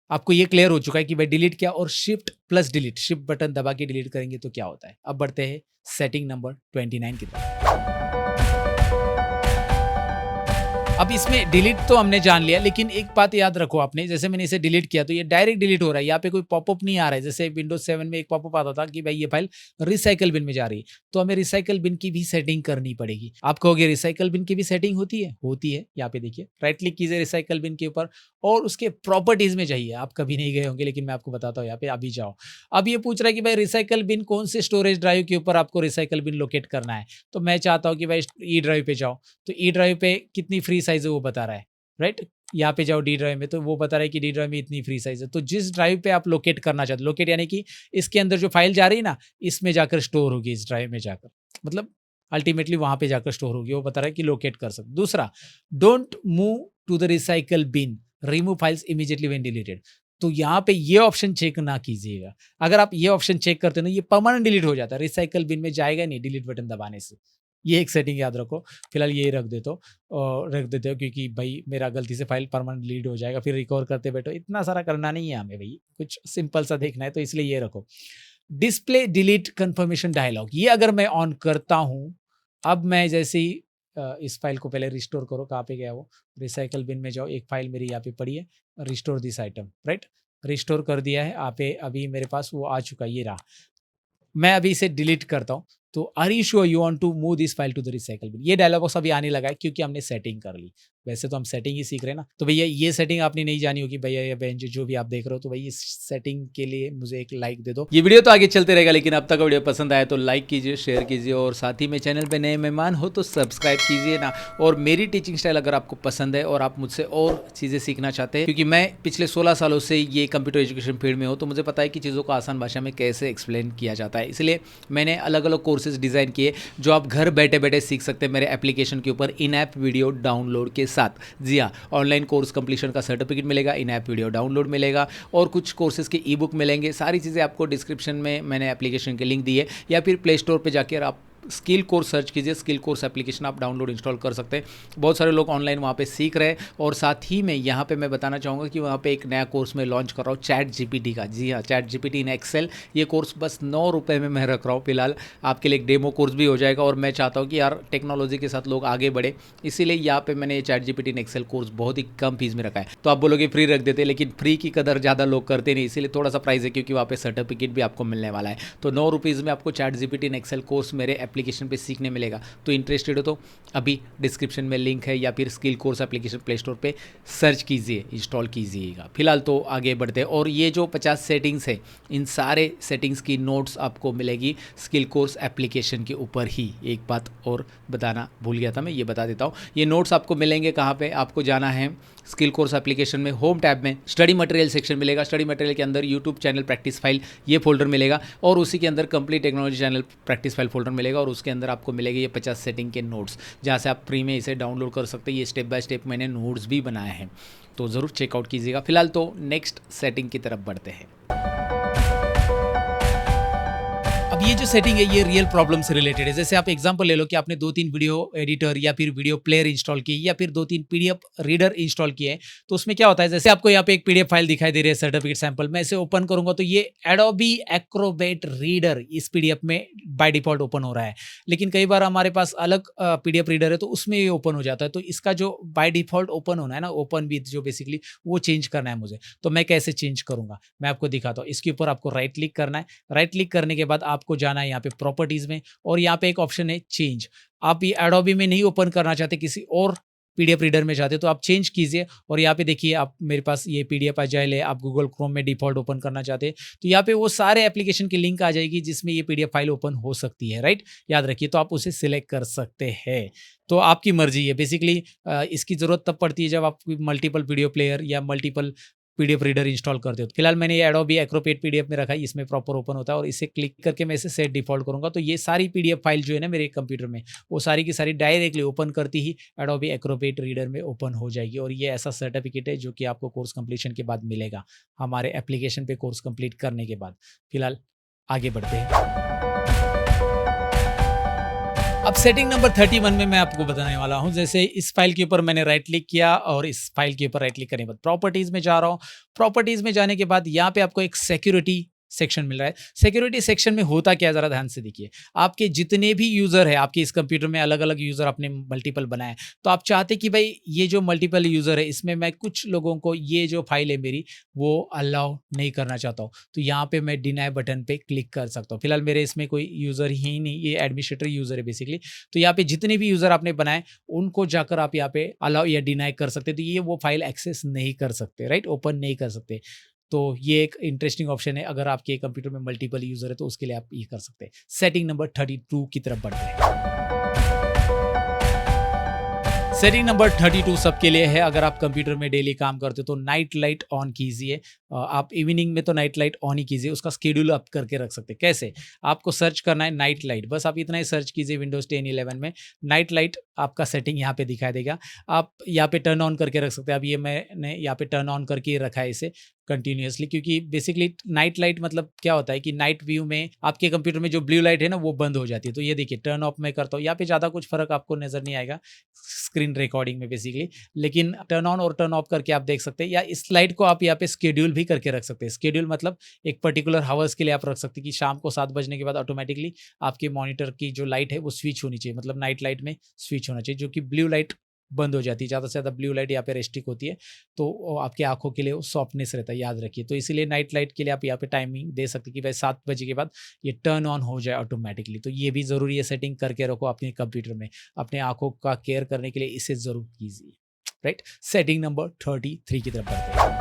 आपको ये क्लियर हो चुका है कि भाई डिलीट क्या, और shift plus delete, shift button दबा के डिलीट करेंगे तो क्या होता है। अब बढ़ते हैं सेटिंग नंबर 29 की तरफ। अब इसमें डिलीट तो हमने जान लिया, लेकिन एक बात याद रखो आपने, जैसे मैंने इसे डिलीट किया तो ये डायरेक्ट डिलीट हो रहा है, यहाँ पे कोई पॉपअप नहीं आ रहा है। जैसे विंडोज 7 में एक पॉपअप आता था कि भाई ये फाइल रिसाइकल बिन में जा रही है, तो हमें रिसाइकल बिन की भी सेटिंग करनी पड़ेगी। आप कहोगे रिसाइकल बिन की भी सेटिंग होती है? होती है। यहाँ पे देखिए, राइट क्लिक कीजिए रिसाइकल बिन के ऊपर, और उसके प्रॉपर्टीज में जाइए। आप कभी नहीं गए होंगे, लेकिन मैं आपको बताता हूँ, यहाँ पे अभी जाओ। अब ये पूछ रहा है कि भाई रिसाइकल बिन कौन से स्टोरेज ड्राइव के ऊपर आपको रिसाइकल बिन लोकेट करना है। तो मैं चाहता हूँ कि भाई ई ड्राइव पे जाओ, तो ई ड्राइव पे कितनी फ्री साइज है वो बता रहा है, राइट। यहाँ पे जाओ डी ड्राइव में, तो वो बता रहा है कि डी ड्राइव में इतनी फ्री साइज है। तो जिस ड्राइव पे आप लोकेट करना चाहते हो, लोकेट यानी कि इसके अंदर जो फाइल जा रही है ना, इसमें जाकर स्टोर होगी, इस ड्राइव में जाकर, मतलब अल्टीमेटली वहां पे जाकर स्टोर होगी, वो बता रहा है कि लोकेट कर सकते। दूसरा, don't move to the recycle bin, remove files immediately when deleted. तो यहाँ पे ये ऑप्शन चेक ना कीजिएगा। अगर आप ये ऑप्शन चेक करते हो ना, ये परमानेंट डिलीट हो जाता है, रिसाइकल बिन में जाएगा नहीं डिलीट बटन दबाने से। ये एक सेटिंग याद रखो। फिलहाल ये रख देते हो क्योंकि भाई मेरा गलती से फाइल परमानेंट डिलीट हो जाएगा, फिर रिकवर करते बैठो, इतना सारा करना नहीं है हमें भाई, कुछ सिंपल सा देखना है, तो इसलिए ये रखो। डिस्प्ले डिलीट कंफर्मेशन डायलॉग, ये अगर मैं ऑन करता हूँ, अब मैं जैसे ही इस फाइल को पहले रिस्टोर करो, कहाँ पे गया वो, रिसाइकल बिन में जाओ, एक फाइल मेरी यहाँ पे पड़ी है, restore this item, right, restore कर दिया है। आप अभी मेरे पास वो आ चुका, ये रहा। मैं अभी इसे डिलीट करता हूँ, तो are you sure you want to move this file to the recycle bin, ये डायलॉग बॉक्स अभी आने लगा है क्योंकि हमने सेटिंग कर ली। वैसे तो हम सेटिंग ही सीख रहे हैं ना, तो भैया ये सेटिंग आपने नहीं जानी होगी भैया या बहन जो भी आप देख रहे हो, तो भाई इस सेटिंग के लिए मुझे एक लाइक दे दो। ये वीडियो तो आगे चलते रहेगा, लेकिन अब तक वीडियो पसंद आया तो लाइक कीजिए, शेयर कीजिए, और साथ ही में चैनल पे नए मेहमान हो तो सब्सक्राइब कीजिए ना। और मेरी टीचिंग स्टाइल अगर आपको पसंद है और आप मुझसे और चीज़ें सीखना चाहते हैं, क्योंकि मैं पिछले 16 सालों से ये कंप्यूटर एजुकेशन फील्ड में हूँ, तो मुझे पता है कि चीज़ों को आसान भाषा में कैसे एक्सप्लेन किया जाता है। इसलिए मैंने अलग अलग कोर्सेज डिज़ाइन किए जो आप घर बैठे बैठे सीख सकते हैं मेरे एप्लीकेशन के ऊपर इन ऐप वीडियो डाउनलोड के साथ। जी हाँ, ऑनलाइन कोर्स कंप्लीशन का सर्टिफिकेट मिलेगा, इन ऐप वीडियो डाउनलोड मिलेगा, और कुछ कोर्सेज के ई बुक मिलेंगे। सारी चीज़ें आपको डिस्क्रिप्शन में मैंने एप्लीकेशन के लिंक दी है, या फिर प्ले स्टोर पर जाकर आप स्किल कोर्स सर्च कीजिए, स्किल कोर्स एप्लीकेशन आप डाउनलोड इंस्टॉल कर सकते हैं। बहुत सारे लोग ऑनलाइन वहाँ पे सीख रहे हैं, और साथ ही में यहाँ पे मैं बताना चाहूँगा कि वहाँ पे एक नया कोर्स मैं लॉन्च कर रहा हूँ चैट जीपीटी का। जी हाँ, चैट जीपीटी इन एक्सेल, ये कोर्स बस 9 रुपये में मैं रख रहा हूँ फिलहाल। आपके लिए एक डेमो कोर्स भी हो जाएगा, और मैं चाहता हूँ कि यार टेक्नोलॉजी के साथ लोग आगे बढ़े, इसीलिए यहाँ पे मैंने chat GPT in Excel course बहुत ही कम फीस में रखा है। तो आप बोलोगे फ्री रख देते, लेकिन फ्री की कदर ज़्यादा लोग करते नहीं, इसीलिए थोड़ा सा प्राइस है, क्योंकि वहाँ पे सर्टिफिकेट भी आपको मिलने वाला है। तो 9 रुपीज़ में आपको chat GPT in Excel course मेरे एप्लीकेशन पे सीखने मिलेगा। तो इंटरेस्टेड हो तो अभी डिस्क्रिप्शन में लिंक है या फिर skill course application play store पे सर्च कीजिए, इंस्टॉल कीजिएगा। फिलहाल तो आगे बढ़ते हैं। और ये जो 50 सेटिंग्स है, इन सारे सेटिंग्स की नोट्स आपको मिलेगी स्किल कोर्स एप्लीकेशन के ऊपर ही। एक बात और बताना भूल गया था, मैं ये बता देता हूँ। ये नोट्स आपको मिलेंगे कहाँ पे? आपको जाना है स्किल कोर्स एप्लीकेशन में, होम टैब में स्टडी मटेरियल सेक्शन मिलेगा। स्टडी मटेरियल के अंदर यूट्यूब चैनल प्रैक्टिस फाइल ये फोल्डर मिलेगा और उसी के अंदर complete technology channel practice file folder मिलेगा और उसके अंदर आपको मिलेगा ये 50 सेटिंग के नोट्स, जहाँ से आप फ्री में इसे डाउनलोड कर सकते हैं। ये स्टेप बाय स्टेप मैंने नोट्स भी बनाए हैं, तो ज़रूर चेकआउट कीजिएगा। फिलहाल तो नेक्स्ट सेटिंग की तरफ बढ़ते हैं। अब ये जो सेटिंग है ये रियल प्रॉब्लम से रिलेटेड है। जैसे आप एग्जांपल ले लो कि आपने 2-3 वीडियो एडिटर या फिर वीडियो प्लेयर इंस्टॉल की या फिर 2-3 पीडीएफ रीडर इंस्टॉल किए, तो उसमें क्या होता है, जैसे आपको यहाँ पे एक पीडीएफ फाइल दिखाई दे रही है सर्टिफिकेट सैंपल, मैं इसे ओपन करूंगा तो ये एडोबी एक्रोबेट रीडर इस पीडीएफ में बाय डिफॉल्ट ओपन हो रहा है। लेकिन कई बार हमारे पास अलग पीडीएफ रीडर है तो उसमें ये ओपन हो जाता है। तो इसका जो बाय डिफॉल्ट ओपन होना है ना, ओपन विथ, जो बेसिकली वो चेंज करना है मुझे। तो मैं कैसे चेंज करूंगा, मैं आपको दिखाता हूँ। इसके ऊपर आपको राइट क्लिक करना है। राइट क्लिक करने के बाद आपको जाना है यहाँ पे प्रॉपर्टीज में और यहाँ पे एक ऑप्शन है चेंज। आप ये एडोबी में नहीं ओपन करना चाहते, किसी और पीडीएफ रीडर में चाहते तो आप चेंज कीजिए। और यहाँ पे देखिए, आप मेरे पास ये पीडीएफ अजाइल है, आप गूगल क्रोम में डिफॉल्ट ओपन करना चाहते हैं तो यहाँ पे वो सारे एप्लीकेशन की लिंक आ जाएगी जिसमें ये पीडीएफ फाइल ओपन हो सकती है, राइट। याद रखिए, तो आप उसे सिलेक्ट कर सकते हैं। तो आपकी मर्जी है बेसिकली। इसकी जरूरत तब पड़ती है जब आप मल्टीपल वीडियो प्लेयर या मल्टीपल पीडीएफ रीडर इंस्टॉल करते हो। फिलहाल मैंने ये एडोबी एक्रोबेट पीडीएफ में रखा है, इसमें प्रॉपर ओपन होता है और इसे क्लिक करके मैं इसे सेट डिफॉल्ट करूंगा तो ये सारी पीडीएफ फाइल जो है ना मेरे कंप्यूटर में, वो सारी की सारी डायरेक्टली ओपन करती ही एडोबी एक्रोबेट रीडर में ओपन हो जाएगी। और ये ऐसा सर्टिफिकेट है जो कि आपको कोर्स कंप्लीशन के बाद मिलेगा, हमारे एप्लीकेशन पे कोर्स कंप्लीट करने के बाद। फिलहाल आगे बढ़ते हैं। अब सेटिंग नंबर 31 में मैं आपको बताने वाला हूं। जैसे इस फाइल के ऊपर मैंने राइट क्लिक किया और इस फाइल के ऊपर राइट क्लिक करने के बाद प्रॉपर्टीज में जा रहा हूं। प्रॉपर्टीज में जाने के बाद यहाँ पे आपको एक सिक्योरिटी सेक्शन मिल रहा है। सिक्योरिटी सेक्शन में होता क्या है, जरा ध्यान से देखिए। आपके जितने भी यूजर है, आपके इस कंप्यूटर में अलग अलग यूजर आपने मल्टीपल बनाए, तो आप चाहते कि भाई ये जो मल्टीपल यूजर है इसमें मैं कुछ लोगों को ये जो फाइल है मेरी वो अलाउ नहीं करना चाहता हूँ, तो यहाँ पे मैं डिनाई बटन पे क्लिक कर सकता हूँ। फिलहाल मेरे इसमें कोई यूजर ही नहीं, ये एडमिनिस्ट्रेटर यूजर है बेसिकली। तो यहाँ पे जितने भी यूजर आपने बनाए उनको जाकर आप यहाँ पे अलाउ या डिनाई कर सकते, तो ये वो फाइल एक्सेस नहीं कर सकते, राइट, ओपन नहीं कर सकते। तो ये एक इंटरेस्टिंग ऑप्शन है। अगर आपके कंप्यूटर में मल्टीपल यूजर है तो उसके लिए आप ये कर सकते हैं। सेटिंग नंबर 32 की तरफ बढ़ते हैं। सेटिंग नंबर 32 सबके लिए है। अगर आप कंप्यूटर में डेली काम करते हो तो नाइट लाइट ऑन कीजिए। आप इवनिंग में तो नाइट लाइट ऑन ही कीजिए, उसका स्केड्यूल आप करके रख सकते हैं। कैसे? आपको सर्च करना है नाइट लाइट, बस आप इतना ही सर्च कीजिए विंडोज 10 11 में नाइट लाइट, आपका सेटिंग यहाँ पे दिखाई देगा। आप यहाँ पे टर्न ऑन करके रख सकते हैं। अब ये मैंने यहाँ पे टर्न ऑन करके रखा है इसे कंटिन्यूअसली, क्योंकि बेसिकली नाइट लाइट मतलब क्या होता है कि नाइट व्यू में आपके कंप्यूटर में जो ब्लू लाइट है ना वो बंद हो जाती है। तो ये देखिए टर्न ऑफ मैं करता हूँ, यहाँ पे ज़्यादा कुछ फर्क आपको नजर नहीं आएगा स्क्रीन रिकॉर्डिंग में बेसिकली, लेकिन टर्न ऑन और टर्न ऑफ करके आप देख सकते हैं। या इस लाइट को आप यहाँ पे स्केड्यूल भी करके रख सकते हैं। स्केड्यूल मतलब एक पर्टिकुलर हावर्स के लिए आप रख सकते हैं कि शाम को 7 बजने के बाद ऑटोमेटिकली आपके मॉनिटर की जो लाइट है वो स्विच होनी चाहिए, मतलब नाइट लाइट में स्विच होना चाहिए, जो कि ब्लू लाइट बंद हो जाती है। ज़्यादा से ज़्यादा ब्लू लाइट यहाँ पे रेस्ट्रिक्ट होती है, तो आपकी आंखों के लिए वो सॉफ्टनेस रहता है, याद रखिए। तो इसीलिए नाइट लाइट के लिए आप यहाँ पे टाइमिंग दे सकते हैं कि भाई 7 बजे के बाद ये टर्न ऑन हो जाए ऑटोमेटिकली। तो ये भी ज़रूरी है, सेटिंग करके रखो अपने कंप्यूटर में। अपने आंखों का केयर करने के लिए इसे ज़रूर कीजिए, राइट। सेटिंग नंबर 33 की तरफ बढ़ते हैं।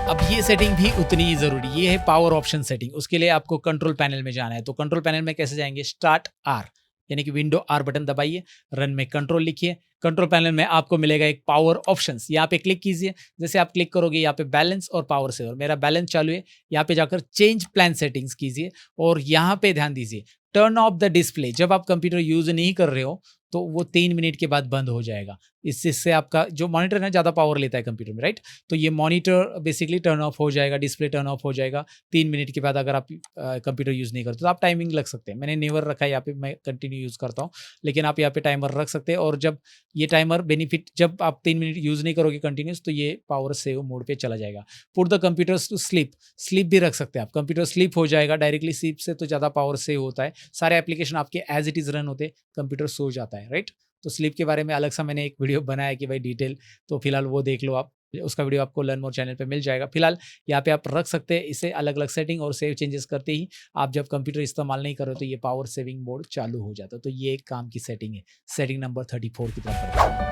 अब ये सेटिंग भी उतनी ही जरूरी, ये है पावर ऑप्शन सेटिंग। उसके लिए आपको कंट्रोल पैनल में जाना है। तो कंट्रोल पैनल में कैसे जाएंगे? स्टार्ट आर, यानी कि विंडो आर बटन दबाइए, रन में कंट्रोल लिखिए। कंट्रोल पैनल में आपको मिलेगा एक पावर ऑप्शंस, यहाँ पे क्लिक कीजिए। जैसे आप क्लिक करोगे यहाँ पे बैलेंस और पावर सेवर, मेरा बैलेंस चालू है। यहाँ पे जाकर चेंज प्लान सेटिंग्स कीजिए और यहाँ पे ध्यान दीजिए टर्न ऑफ द डिस्प्ले। जब आप कंप्यूटर यूज नहीं कर रहे हो तो वो 3 मिनट के बाद बंद हो जाएगा। इससे आपका जो मॉनिटर है ना ज़्यादा पावर लेता है कंप्यूटर में, राइट। तो ये मॉनिटर बेसिकली टर्न ऑफ हो जाएगा, डिस्प्ले टर्न ऑफ हो जाएगा 3 मिनट के बाद अगर आप कंप्यूटर यूज़ नहीं करते। तो आप टाइमिंग लग सकते हैं, मैंने नेवर रखा है यहाँ पे, मैं कंटिन्यू यूज़ करता हूँ, लेकिन आप यहाँ पे टाइमर रख सकते हैं। और जब ये टाइमर बेनिफिट, जब आप 3 मिनट यूज़ नहीं करोगे कंटिन्यूस, तो ये पावर सेव मोड पे चला जाएगा। Put the computers to sleep भी रख सकते हैं आप। कंप्यूटर स्लीप हो जाएगा, डायरेक्टली स्लीप से तो ज़्यादा पावर सेव होता है। सारे एप्लीकेशन आपके एज इट इज़ रन होते, कंप्यूटर सो जाता है, राइट। तो स्लीप के बारे में अलग सा मैंने एक वीडियो बनाया कि भाई डिटेल, तो फिलहाल वो देख लो आप। उसका वीडियो आपको लर्न मोर चैनल पे मिल जाएगा। फिलहाल यहाँ पे आप रख सकते हैं इसे अलग अलग सेटिंग, और सेव चेंजेस करते ही आप जब कंप्यूटर इस्तेमाल नहीं करो तो ये पावर सेविंग मोड चालू हो जाता है। तो ये एक काम की सेटिंग है। सेटिंग नंबर 34 की तरफ बढ़ते हैं।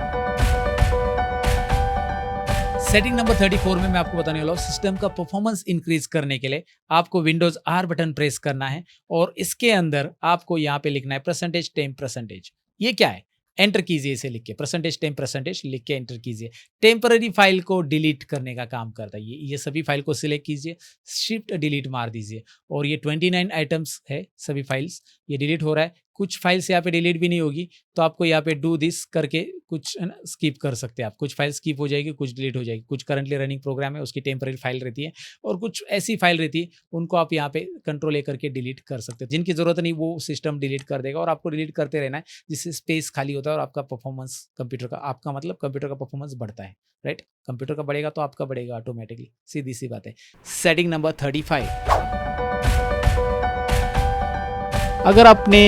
सेटिंग नंबर 34 में मैं आपको बताने वाला हूँ सिस्टम का परफॉर्मेंस इंक्रीज करने के लिए आपको विंडोज आर बटन प्रेस करना है, और इसके अंदर आपको यहाँ पे लिखना है परसेंटेज टेम परसेंटेज। ये क्या है? एंटर कीजिए इसे लिख के, परसेंटेज टेम परसेंटेज लिख के एंटर कीजिए। टेम्पररी फाइल को डिलीट करने का काम करता है ये सभी फाइल को सिलेक्ट कीजिए, शिफ्ट डिलीट मार दीजिए, और ये 29 आइटम्स है, सभी फाइल्स ये डिलीट हो रहा है। कुछ फाइल्स यहाँ पे डिलीट भी नहीं होगी, तो आपको यहाँ पे डू दिस करके कुछ स्किप कर सकते हैं आप। कुछ फाइल स्किप हो जाएगी, कुछ डिलीट हो जाएगी। कुछ करंटली रनिंग प्रोग्राम है उसकी टेम्पररी फाइल रहती है, और कुछ ऐसी फाइल रहती है उनको आप यहाँ पे कंट्रोल ए करके डिलीट कर सकते हैं। जिनकी जरूरत नहीं वो सिस्टम डिलीट कर देगा, और आपको डिलीट करते रहना है, जिससे स्पेस खाली होता है और आपका परफॉर्मेंस कंप्यूटर का, आपका मतलब कंप्यूटर का परफॉर्मेंस बढ़ता है, राइट। कंप्यूटर का बढ़ेगा तो आपका बढ़ेगा ऑटोमेटिकली, सीधी सी बात है। सेटिंग नंबर 35, अगर आपने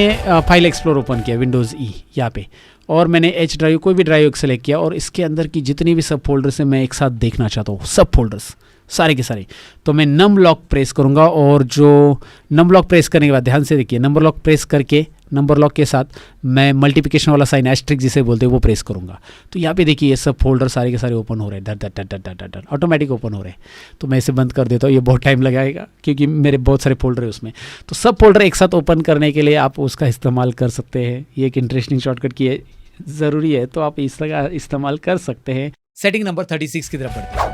फाइल एक्सप्लोर ओपन किया विंडोज़ ई यहाँ पे, और मैंने एच ड्राइव कोई भी ड्राइव सेलेक्ट किया, और इसके अंदर की जितनी भी सब फोल्डर्स हैं मैं एक साथ देखना चाहता हूँ, सब फोल्डर्स सारे के सारे, तो मैं नम लॉक प्रेस करूँगा। और जो नम लॉक प्रेस करने के बाद ध्यान से देखिए, नंबर लॉक प्रेस करके नंबर लॉक के साथ मैं मल्टीप्लिकेशन वाला साइन एस्ट्रिक जिसे बोलते हैं वो प्रेस करूँगा। तो यहाँ पे देखिए ये सब फोल्डर सारे के सारे ओपन हो रहे हैं, डर ऑटोमेटिक ओपन हो रहे हैं। तो मैं इसे बंद कर देता हूँ, ये बहुत टाइम लगाएगा क्योंकि मेरे बहुत सारे फोल्डर है उसमें। तो सब फोल्डर एक साथ ओपन करने के लिए आप उसका इस्तेमाल कर सकते हैं। ये एक इंटरेस्टिंग शॉर्टकट की है, ज़रूरी है तो आप इसका इस्तेमाल कर सकते हैं। सेटिंग नंबर 36 की तरफ बढ़ते हैं।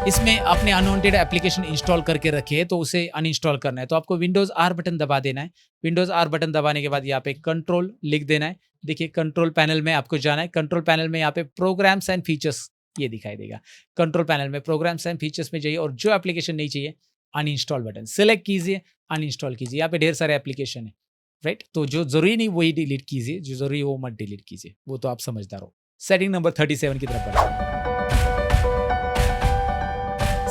इसमें आपने अनवांटेड एप्लीकेशन इंस्टॉल करके रखे है तो उसे अनइंस्टॉल करना है, तो आपको विंडोज आर बटन दबा देना है। विंडोज आर बटन दबाने के बाद यहाँ पे कंट्रोल लिख देना है। देखिए कंट्रोल पैनल में आपको जाना है। कंट्रोल पैनल में यहाँ पे प्रोग्राम्स एंड फीचर्स ये दिखाई देगा। कंट्रोल पैनल में प्रोग्राम्स एंड फीचर्स में जाइए, और जो एप्लीकेशन नहीं चाहिए अनइंस्टॉल बटन सिलेक्ट कीजिए, अनइंस्टॉल कीजिए। यहाँ पे ढेर सारे एप्लीकेशन है, राइट। तो जो जरूरी नहीं वही डिलीट कीजिए, जो जरूरी वो मत डिलीट कीजिए, वो तो आप समझदार हो। सेटिंग नंबर 37 की तरफ बढ़ते हैं।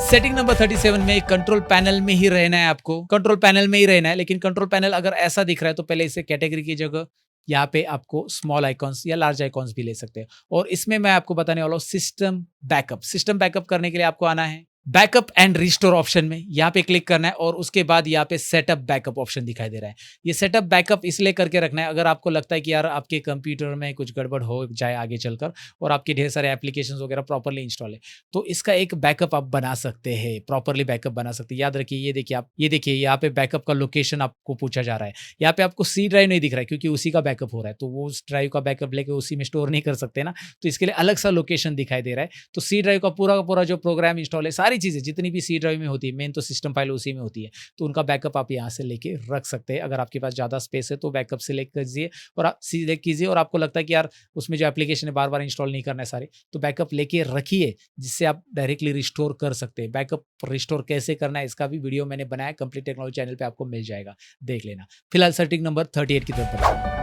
सेटिंग नंबर 37 में कंट्रोल पैनल में ही रहना है, आपको कंट्रोल पैनल में ही रहना है। लेकिन कंट्रोल पैनल अगर ऐसा दिख रहा है तो पहले इसे कैटेगरी की जगह यहाँ पे आपको स्मॉल आइकॉन्स या लार्ज आइकॉन्स भी ले सकते हैं। और इसमें मैं आपको बताने वाला हूँ सिस्टम बैकअप। सिस्टम बैकअप करने के लिए आपको आना है बैकअप एंड रिस्टोर ऑप्शन में, यहाँ पे क्लिक करना है, और उसके बाद यहाँ पे सेटअप बैकअप ऑप्शन दिखाई दे रहा है। ये सेटअप बैकअप इसलिए करके रखना है अगर आपको लगता है कि यार आपके कंप्यूटर में कुछ गड़बड़ हो जाए आगे चलकर, और आपके ढेर सारे एप्लीकेशंस वगैरह प्रॉपरली इंस्टॉल है, तो इसका एक बैकअप आप बना सकते हैं, प्रॉपरली बैकअप बना सकते हैं। याद रखिए, ये देखिए यहाँ पे बैकअप का लोकेशन आपको पूछा जा रहा है। यहाँ पे आपको सी ड्राइव नहीं दिख रहा है क्योंकि उसी का बैकअप हो रहा है, तो वो उस ड्राइव का बैकअप लेके उसी में स्टोर नहीं कर सकते ना, तो इसके लिए अलग सा लोकेशन दिखाई दे रहा है। तो सी ड्राइव का पूरा जो प्रोग्राम इंस्टॉल है, सारी चीजें जितनी भी सी ड्राइव में होती है, मेन तो सिस्टम फाइल उसी में होती है, तो उनका बैकअप आप यहाँ से लेके रख सकते हैं। अगर आपके पास ज़्यादा स्पेस है तो बैकअप सिलेक्ट कीजिए और आप सिलेक्ट कीजिए, और आपको लगता है कि यार उसमें जो एप्लीकेशन है बार बार इंस्टॉल नहीं करना है सारे, तो बैकअप लेके रखिए जिससे आप डायरेक्टली रिस्टोर कर सकते हैं। बैकअप रिस्टोर कैसे करना है इसका भी वीडियो मैंने बनाया, कंप्लीट टेक्नोलॉजी चैनल पे आपको मिल जाएगा, देख लेना। फिलहाल सेटिंग नंबर 38 की तरफ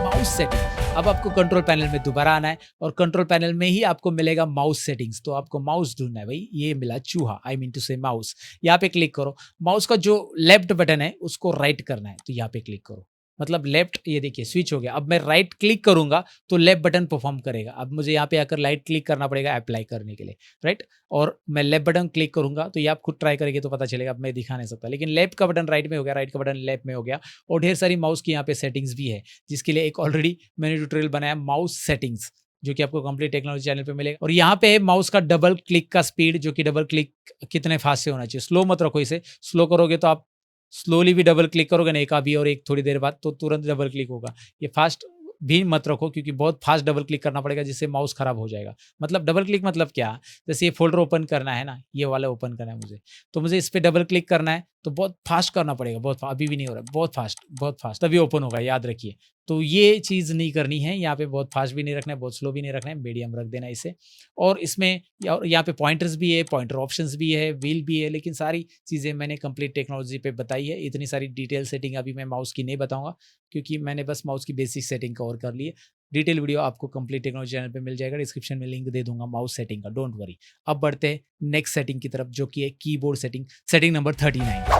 माउस सेटिंग। अब आपको कंट्रोल पैनल में दोबारा आना है, और कंट्रोल पैनल में ही आपको मिलेगा माउस सेटिंग्स। तो आपको माउस ढूंढना है भाई, ये मिला चूहा, आई मीन टू से माउस। यहाँ पे क्लिक करो, माउस का जो लेफ्ट बटन है उसको राइट करना है, तो यहाँ पे क्लिक करो, मतलब लेफ्ट, ये देखिए स्विच हो गया। अब मैं राइट क्लिक करूंगा तो लेफ्ट बटन परफॉर्म करेगा। अब मुझे यहाँ पे आकर राइट क्लिक करना पड़ेगा अप्लाई करने के लिए, राइट। और मैं लेफ्ट बटन क्लिक करूंगा तो ये आप खुद ट्राई करेंगे तो पता चलेगा, अब मैं दिखा नहीं सकता। लेकिन लेफ्ट का बटन राइट में हो गया, राइट का बटन लेफ्ट में हो गया। और ढेर सारी माउस की यहाँ पे सेटिंग्स भी है, जिसके लिए एक ऑलरेडी मैंने ट्यूटोरियल बनाया माउस सेटिंग्स, जो कि आपको कंप्लीट टेक्नोलॉजी चैनल पे मिलेगा। और यहाँ पे है माउस का डबल क्लिक का स्पीड, जो कि डबल क्लिक कितने फास्ट से होना चाहिए। स्लो मत रखो इसे, स्लो करोगे तो आप स्लोली भी डबल क्लिक करोगे ना, एक अभी और एक थोड़ी देर बाद, तो तुरंत डबल क्लिक होगा। ये फास्ट भी मत रखो क्योंकि बहुत फास्ट डबल क्लिक करना पड़ेगा, जिससे माउस खराब हो जाएगा। मतलब डबल क्लिक मतलब क्या, जैसे ये फोल्डर ओपन करना है ना, ये वाला ओपन करना है मुझे, तो मुझे इस पर डबल क्लिक करना है तो बहुत फास्ट करना पड़ेगा, बहुत अभी भी नहीं हो रहा है, बहुत फास्ट तभी ओपन होगा, याद रखिए। तो ये चीज़ नहीं करनी है, यहाँ पे बहुत फास्ट भी नहीं रखना है, बहुत स्लो भी नहीं रखना है, मीडियम रख देना इसे। और इसमें यहाँ पे पॉइंटर्स भी है, पॉइंटर ऑप्शंस भी है, व्हील भी है, लेकिन सारी चीज़ें मैंने कंप्लीट टेक्नोलॉजी पे बताई है। इतनी सारी डिटेल सेटिंग अभी मैं माउस की नहीं बताऊंगा क्योंकि मैंने बस माउस की बेसिक सेटिंग कवर कर ली है। डिटेल वीडियो आपको कंप्लीट टेक्नोलॉजी चैनल पे मिल जाएगा, डिस्क्रिप्शन में लिंक दे दूंगा माउस सेटिंग का, डोंट वरी। अब बढ़ते हैं नेक्स्ट सेटिंग की तरफ, जो कि है कीबोर्ड सेटिंग, सेटिंग नंबर 39।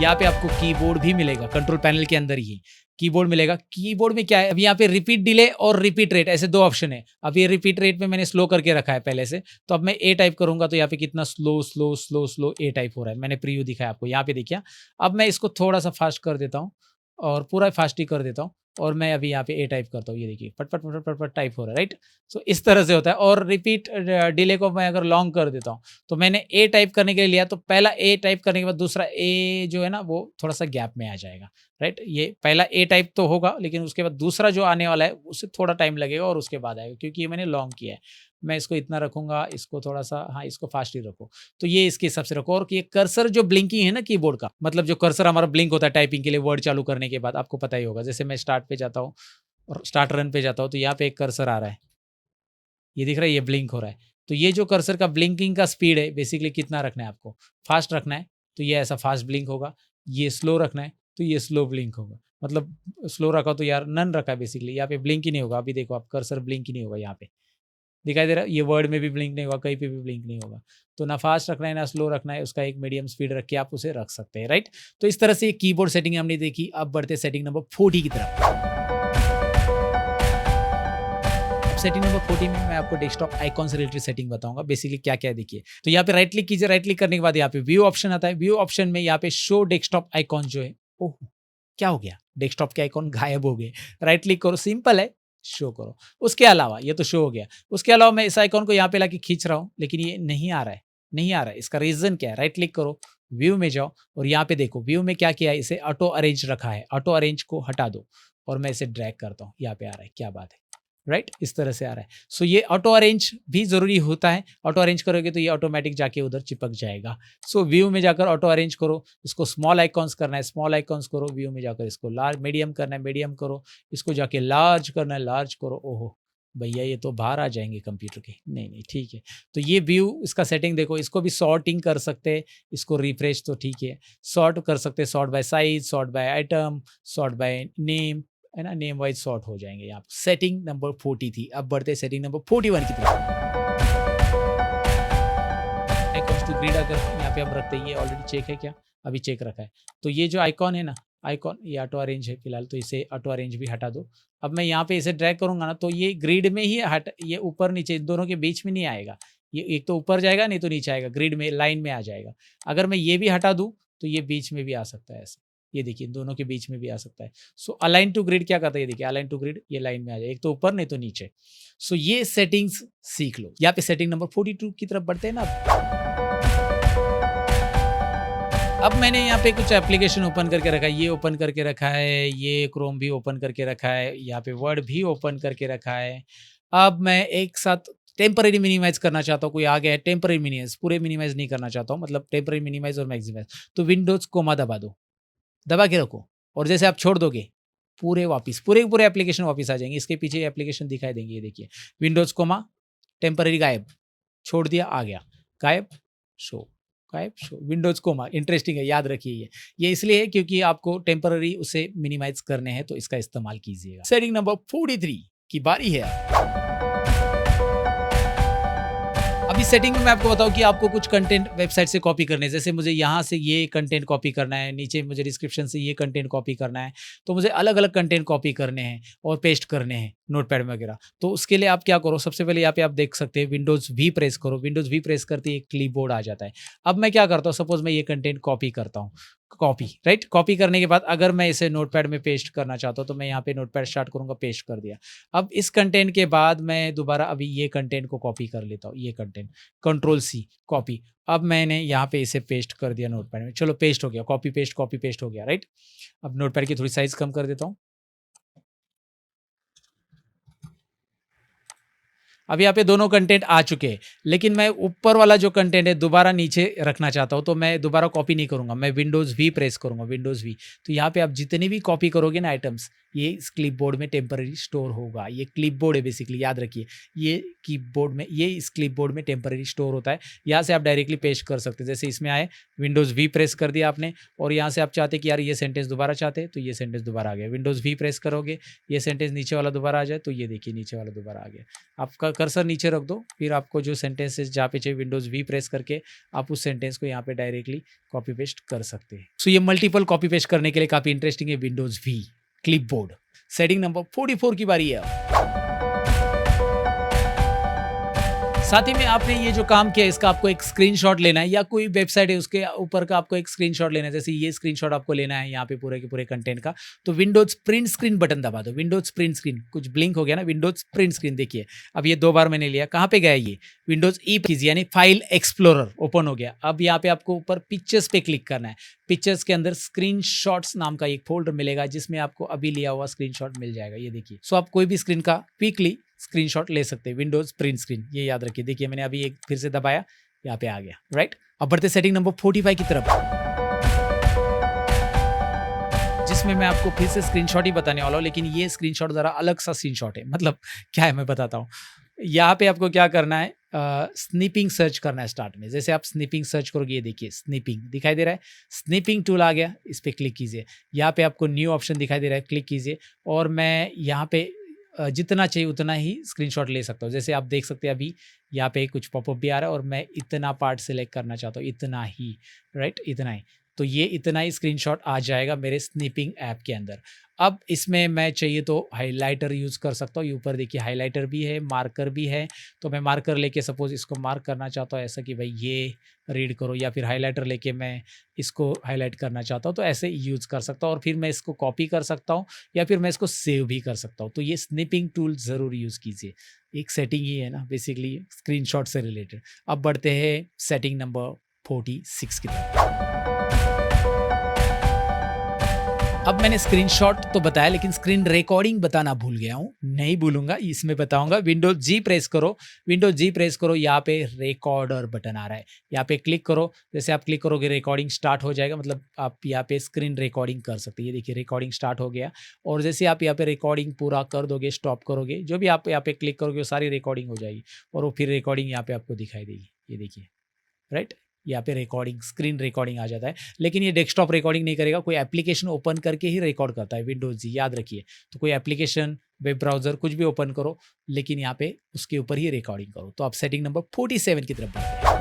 यहाँ पे आपको कीबोर्ड भी मिलेगा, कंट्रोल पैनल के अंदर ही कीबोर्ड मिलेगा। कीबोर्ड में क्या है, अब यहाँ पे रिपीट डिले और रिपीट रेट ऐसे दो ऑप्शन है। अब ये रिपीट रेट में मैंने स्लो करके रखा है पहले से, तो अब मैं ए टाइप करूंगा तो यहाँ पे कितना स्लो स्लो स्लो स्लो ए टाइप हो रहा है। मैंने प्रीव्यू दिखाया आपको, यहाँ पे देखिए। अब मैं इसको थोड़ा सा फास्ट कर देता हूँ और पूरा फास्ट ही कर देता हूँ, और मैं अभी यहाँ पे ए टाइप करता हूँ, ये देखिए पट पट पट पट पट टाइप हो रहा है, राइट। सो इस तरह से होता है। और रिपीट डिले को मैं अगर लॉन्ग कर देता हूँ, तो मैंने ए टाइप करने के लिए लिया, तो पहला ए टाइप करने के बाद दूसरा ए जो है ना वो थोड़ा सा गैप में आ जाएगा, राइट। ये पहला ए टाइप तो होगा, लेकिन उसके बाद दूसरा जो आने वाला है उससे थोड़ा टाइम लगेगा और उसके बाद आएगा, क्योंकि ये मैंने लॉन्ग किया है। मैं इसको इतना रखूंगा, इसको थोड़ा सा, हाँ इसको फास्ट ही रखो, तो ये इसके हिसाब से रखो। और ये कर्सर जो ब्लिंकिंग है ना कीबोर्ड का, मतलब जो कर्सर हमारा ब्लिंक होता है टाइपिंग के लिए वर्ड चालू करने के बाद, आपको पता ही होगा। जैसे मैं स्टार्ट पे जाता हूँ और स्टार्ट रन पे जाता हूँ, तो यहाँ पे एक कर्सर आ रहा है, ये दिख रहा है, ये ब्लिंक हो रहा है। तो ये जो कर्सर का ब्लिंकिंग का स्पीड है, बेसिकली कितना रखना है आपको, फास्ट रखना है तो ये ऐसा फास्ट ब्लिंक होगा, ये स्लो रखना है तो ये स्लो ब्लिंक होगा। मतलब स्लो रखा तो यार नन रखा है बेसिकली, यहाँ पे ब्लिंक ही नहीं होगा। अभी देखो आप, कर्सर ब्लिंक ही नहीं होगा, यहाँ पे दिखाई दे रहा है, ये वर्ड में भी ब्लिंक नहीं होगा, कहीं पे भी ब्लिंक नहीं होगा। तो ना फास्ट रखना है ना स्लो रखना है, उसका एक मीडियम स्पीड रख के आप उसे रख सकते हैं, राइट। तो इस तरह से कीबोर्ड सेटिंग हमने देखी। अब बढ़ते सेटिंग नंबर 40 की तरफ। सेटिंग नंबर 40 में मैं आपको डेस्कटॉप आइकॉन से रिलेटेड सेटिंग बताऊंगा, बेसिकली क्या क्या है देखिए। तो यहाँ पे राइट क्लिक कीजिए, राइट क्लिक करने के बाद यहाँ पे व्यू ऑप्शन आता है। व्यू ऑप्शन में यहाँ पे शो डेस्कटॉप आइकॉन जो है, ओह क्या हो गया, डेस्कटॉप के आइकॉन गायब हो गए। राइट क्लिक करो, सिंपल है, शो करो। उसके अलावा ये तो शो हो गया, उसके अलावा मैं इस आइकॉन को यहाँ पे लाके खींच रहा हूँ, लेकिन ये नहीं आ रहा है, नहीं आ रहा है। इसका रीजन क्या है, राइट क्लिक करो, व्यू में जाओ और यहाँ पे देखो व्यू में क्या किया है, इसे ऑटो अरेंज रखा है। ऑटो अरेंज को हटा दो और मैं इसे ड्रैग करता हूँ, यहाँ पे आ रहा है, क्या बात है, राइट इस तरह से आ रहा है। सो ये ऑटो अरेंज भी जरूरी होता है। ऑटो अरेंज करोगे तो ये ऑटोमेटिक जाके उधर चिपक जाएगा। सो व्यू में जाकर ऑटो अरेंज करो, इसको स्मॉल आइकॉन्स करना है, स्मॉल आइकॉन्स करो। व्यू में जाकर इसको लार्ज मीडियम करना है, मीडियम करो। इसको जाके लार्ज करना है, लार्ज करो। ओहो भैया ये तो बाहर आ जाएंगे कंप्यूटर के, नहीं नहीं ठीक है। तो ये व्यू इसका सेटिंग देखो, इसको भी सॉर्टिंग कर सकते हैं, इसको रिफ्रेश तो ठीक है, सॉर्ट कर सकते हैं, sort by size, sort by item, sort by name, है ना, नेम वाइज सॉर्ट हो जाएंगे। यहाँ सेटिंग नंबर 40 थी। अब बढ़ते सेटिंग नंबर 41 की तरफ। आइकॉन्स टू ग्रिड अगर यहाँ पे हम रखते हैं, ये ऑलरेडी चेक है क्या, अभी चेक रखा है। तो ये जो आइकॉन है ना, आइकॉन ये ऑटो अरेंज है फिलहाल, तो इसे ऑटो अरेंज भी हटा दो। अब मैं यहाँ पे इसे ड्रैग करूंगा ना, तो ये ग्रिड में ही ये ऊपर नीचे इन दोनों के बीच में नहीं आएगा, ये एक तो ऊपर जाएगा नहीं तो नीचे आएगा, ग्रिड में लाइन में आ जाएगा। अगर मैं ये भी हटा दूं तो ये बीच में भी आ सकता है ऐसे, ये देखिए दोनों के बीच में भी आ सकता है। सो अलाइन टू ग्रिड क्या करता है, ये देखिए अलाइन टू ग्रिड, ये लाइन में आ जाए, एक तो ऊपर नहीं तो नीचे। सो ये सेटिंग्स सीख लो। यहाँ पे सेटिंग नंबर 42 की तरफ बढ़ते हैं ना। अब मैंने यहाँ पे कुछ एप्लीकेशन ओपन करके रखा है, ये ओपन करके रखा है, ये क्रोम भी ओपन करके रखा है, यहाँ पे वर्ड भी ओपन करके रखा है। अब मैं एक साथ टेम्पररी मिनिमाइज करना चाहता हूँ, कोई आ गया है टेम्पररी मिनिमाइज, पूरे मिनिमाइज नहीं करना चाहता हूँ, मतलब टेम्पररी मिनिमाइज और मैक्सिमाइज। तो विंडोज कोमा दबा दो, दबा के रखो, और जैसे आप छोड़ दोगे पूरे वापस पूरे एप्लीकेशन वापस आ जाएंगे। इसके पीछे एप्लीकेशन दिखाई देंगे, ये देखिए विंडोज कोमा टेम्पररी गायब, छोड़ दिया आ गया, गायब शो, गायब शो, विंडोज कोमा। इंटरेस्टिंग है, याद रखिए ये इसलिए है क्योंकि आपको टेम्पररी उसे मिनिमाइज करने हैं, तो इसका इस्तेमाल कीजिएगा। सेटिंग नंबर 43 की बारी है। अभी सेटिंग में मैं आपको बताऊं कि आपको कुछ कंटेंट वेबसाइट से कॉपी करने हैं। जैसे मुझे यहाँ से ये कंटेंट कॉपी करना है, नीचे मुझे डिस्क्रिप्शन से ये कंटेंट कॉपी करना है, तो मुझे अलग अलग कंटेंट कॉपी करने हैं और पेस्ट करने हैं नोटपैड में वगैरह। तो उसके लिए आप क्या करो, सबसे पहले यहाँ पे आप देख सकते हैं विंडोज भी प्रेस करो, विंडोज भी प्रेस करते ही एक क्लिपबोर्ड आ जाता है। अब मैं क्या करता हूँ, सपोज मैं ये कंटेंट कॉपी करता हूँ, कॉपी राइट, कॉपी करने के बाद अगर मैं इसे नोटपैड में पेस्ट करना चाहता हूँ, तो मैं यहाँ पे नोटपैड स्टार्ट करूँगा, पेस्ट कर दिया। अब इस कंटेंट के बाद मैं दोबारा अभी ये कंटेंट को कॉपी कर लेता हूँ, ये कंटेंट कंट्रोल सी कॉपी। अब मैंने यहाँ पे इसे पेस्ट कर दिया नोटपैड में, चलो पेस्ट हो गया, कॉपी पेस्ट हो गया, राइट। अब नोटपैड की थोड़ी साइज कम कर देता हूँ। अब यहाँ पे दोनों कंटेंट आ चुके हैं, लेकिन मैं ऊपर वाला जो कंटेंट है दोबारा नीचे रखना चाहता हूँ, तो मैं दोबारा कॉपी नहीं करूँगा, मैं विंडोज़ भी प्रेस करूँगा, विंडोज़ भी। तो यहाँ पे आप जितने भी कॉपी करोगे ना आइटम्स, ये इस क्लिपबोर्ड में टेम्पररी स्टोर होगा। ये क्लिपबोर्ड है बेसिकली, याद रखिए, ये कीबोर्ड में, ये इस क्लिपबोर्ड में टेम्पररी स्टोर होता है। यहाँ से आप डायरेक्टली पेस्ट कर सकते हैं। जैसे इसमें आए, विंडोज़ वी प्रेस कर दिया आपने, और यहाँ से आप चाहते कि यार ये सेंटेंस दोबारा चाहते हैं, तो ये सेंटेंस दोबारा आ गया। विंडोज़ वी प्रेस करोगे, ये सेंटेंस नीचे वाला दोबारा आ जाए, तो ये देखिए नीचे वाला दोबारा आ गया। आपका कर्सर नीचे रख दो, फिर आपको जो सेंटेंसेस जहाँ पे चाहिए विंडोज़ वी प्रेस करके आप उस सेंटेंस को यहाँ पे डायरेक्टली कॉपी पेस्ट कर सकते हैं। सो ये मल्टीपल कॉपी पेस्ट करने के लिए काफ़ी इंटरेस्टिंग है Windows V clipboard. Setting number 44 की बारी है अब। साथ ही में आपने ये जो काम किया इसका आपको एक स्क्रीनशॉट लेना है, या कोई वेबसाइट है उसके ऊपर का आपको एक स्क्रीनशॉट लेना है। जैसे ये स्क्रीनशॉट आपको लेना है यहाँ पे पूरे के पूरे कंटेंट का, तो विंडोज प्रिंट स्क्रीन बटन दबा दो। विंडोज प्रिंट स्क्रीन, कुछ ब्लिंक हो गया ना, विंडोज प्रिंट स्क्रीन देखिए। अब ये 2 बार मैंने लिया, कहाँ पे गया ये, विंडोज ई कीजिए, यानी फाइल एक्सप्लोरर ओपन हो गया। अब यहाँ पे आपको ऊपर पिक्चर्स पे क्लिक करना है। पिक्चर्स के अंदर स्क्रीनशॉट्स नाम का एक फोल्डर मिलेगा जिसमें आपको अभी लिया हुआ स्क्रीनशॉट मिल जाएगा। ये देखिए, सो आप कोई भी स्क्रीन का क्विकली स्क्रीनशॉट ले सकते हैं। विंडोज प्रिंट स्क्रीन, ये याद रखिए। देखिए मैंने अभी एक फिर से दबाया, यहाँ पे आ गया, राइट। अब बढ़ते सेटिंग नंबर 45 की तरफ, जिसमें मैं आपको फिर से स्क्रीनशॉट ही बताने वाला हूँ, लेकिन ये स्क्रीनशॉट ज़रा अलग सा स्क्रीनशॉट है। मतलब क्या है मैं बताता हूँ। यहाँ पे आपको क्या करना है, स्निपिंग सर्च करना है स्टार्ट में। जैसे आप स्निपिंग सर्च करोगे, ये देखिए स्निपिंग दिखाई दे रहा है, स्निपिंग टूल आ गया, इस पर क्लिक कीजिए। यहाँ पे आपको न्यू ऑप्शन दिखाई दे रहा है, क्लिक कीजिए, और मैं यहाँ पे जितना चाहिए उतना ही स्क्रीनशॉट ले सकता हूँ। जैसे आप देख सकते हैं अभी यहाँ पे कुछ पॉपअप भी आ रहा है, और मैं इतना पार्ट सेलेक्ट करना चाहता हूँ, इतना ही, राइट, इतना ही। तो ये इतना ही स्क्रीनशॉट आ जाएगा मेरे स्निपिंग ऐप के अंदर। अब इसमें मैं चाहिए तो हाइलाइटर यूज़ कर सकता हूँ। ऊपर देखिए हाइलाइटर भी है, मार्कर भी है। तो मैं मार्कर लेके सपोज इसको मार्क करना चाहता हूँ ऐसा कि भाई ये रीड करो, या फिर हाइलाइटर लेके मैं इसको हाईलाइट करना चाहता हूँ, तो ऐसे यूज़ कर सकता हूँ। और फिर मैं इसको कॉपी कर सकता हूँ, या फिर मैं इसको सेव भी कर सकता हूँ। तो ये स्निपिंग टूल ज़रूर यूज़ कीजिए। एक सेटिंग ही है ना बेसिकली स्क्रीनशॉट से रिलेटेड। अब बढ़ते हैं सेटिंग नंबर 46 की तरफ। अब मैंने स्क्रीनशॉट तो बताया, लेकिन स्क्रीन रिकॉर्डिंग बताना भूल गया हूँ, नहीं भूलूंगा, इसमें बताऊंगा। विंडोज जी प्रेस करो, विंडोज जी प्रेस करो, यहाँ पे रिकॉर्डर बटन आ रहा है, यहाँ पे क्लिक करो। जैसे आप क्लिक करोगे रिकॉर्डिंग स्टार्ट हो जाएगा, मतलब आप यहाँ पे स्क्रीन रिकॉर्डिंग कर सकते हैं। ये देखिए रिकॉर्डिंग स्टार्ट हो गया, और जैसे आप यहाँ पे रिकॉर्डिंग पूरा कर दोगे, स्टॉप करोगे, जो भी आप यहाँ पे क्लिक करोगे वो सारी रिकॉर्डिंग हो जाएगी, और वो फिर रिकॉर्डिंग यहाँ पे आपको दिखाई देगी। ये देखिए, राइट, यहाँ पे रिकॉर्डिंग, स्क्रीन रिकॉर्डिंग आ जाता है। लेकिन ये डेस्कटॉप रिकॉर्डिंग नहीं करेगा, कोई एप्लीकेशन ओपन करके ही रिकॉर्ड करता है विंडोज जी, याद रखिए। तो कोई एप्लीकेशन, वेब ब्राउजर, कुछ भी ओपन करो, लेकिन यहाँ पे उसके ऊपर ही रिकॉर्डिंग करो। तो आप सेटिंग नंबर 47 की तरफ बढ़ते हैं।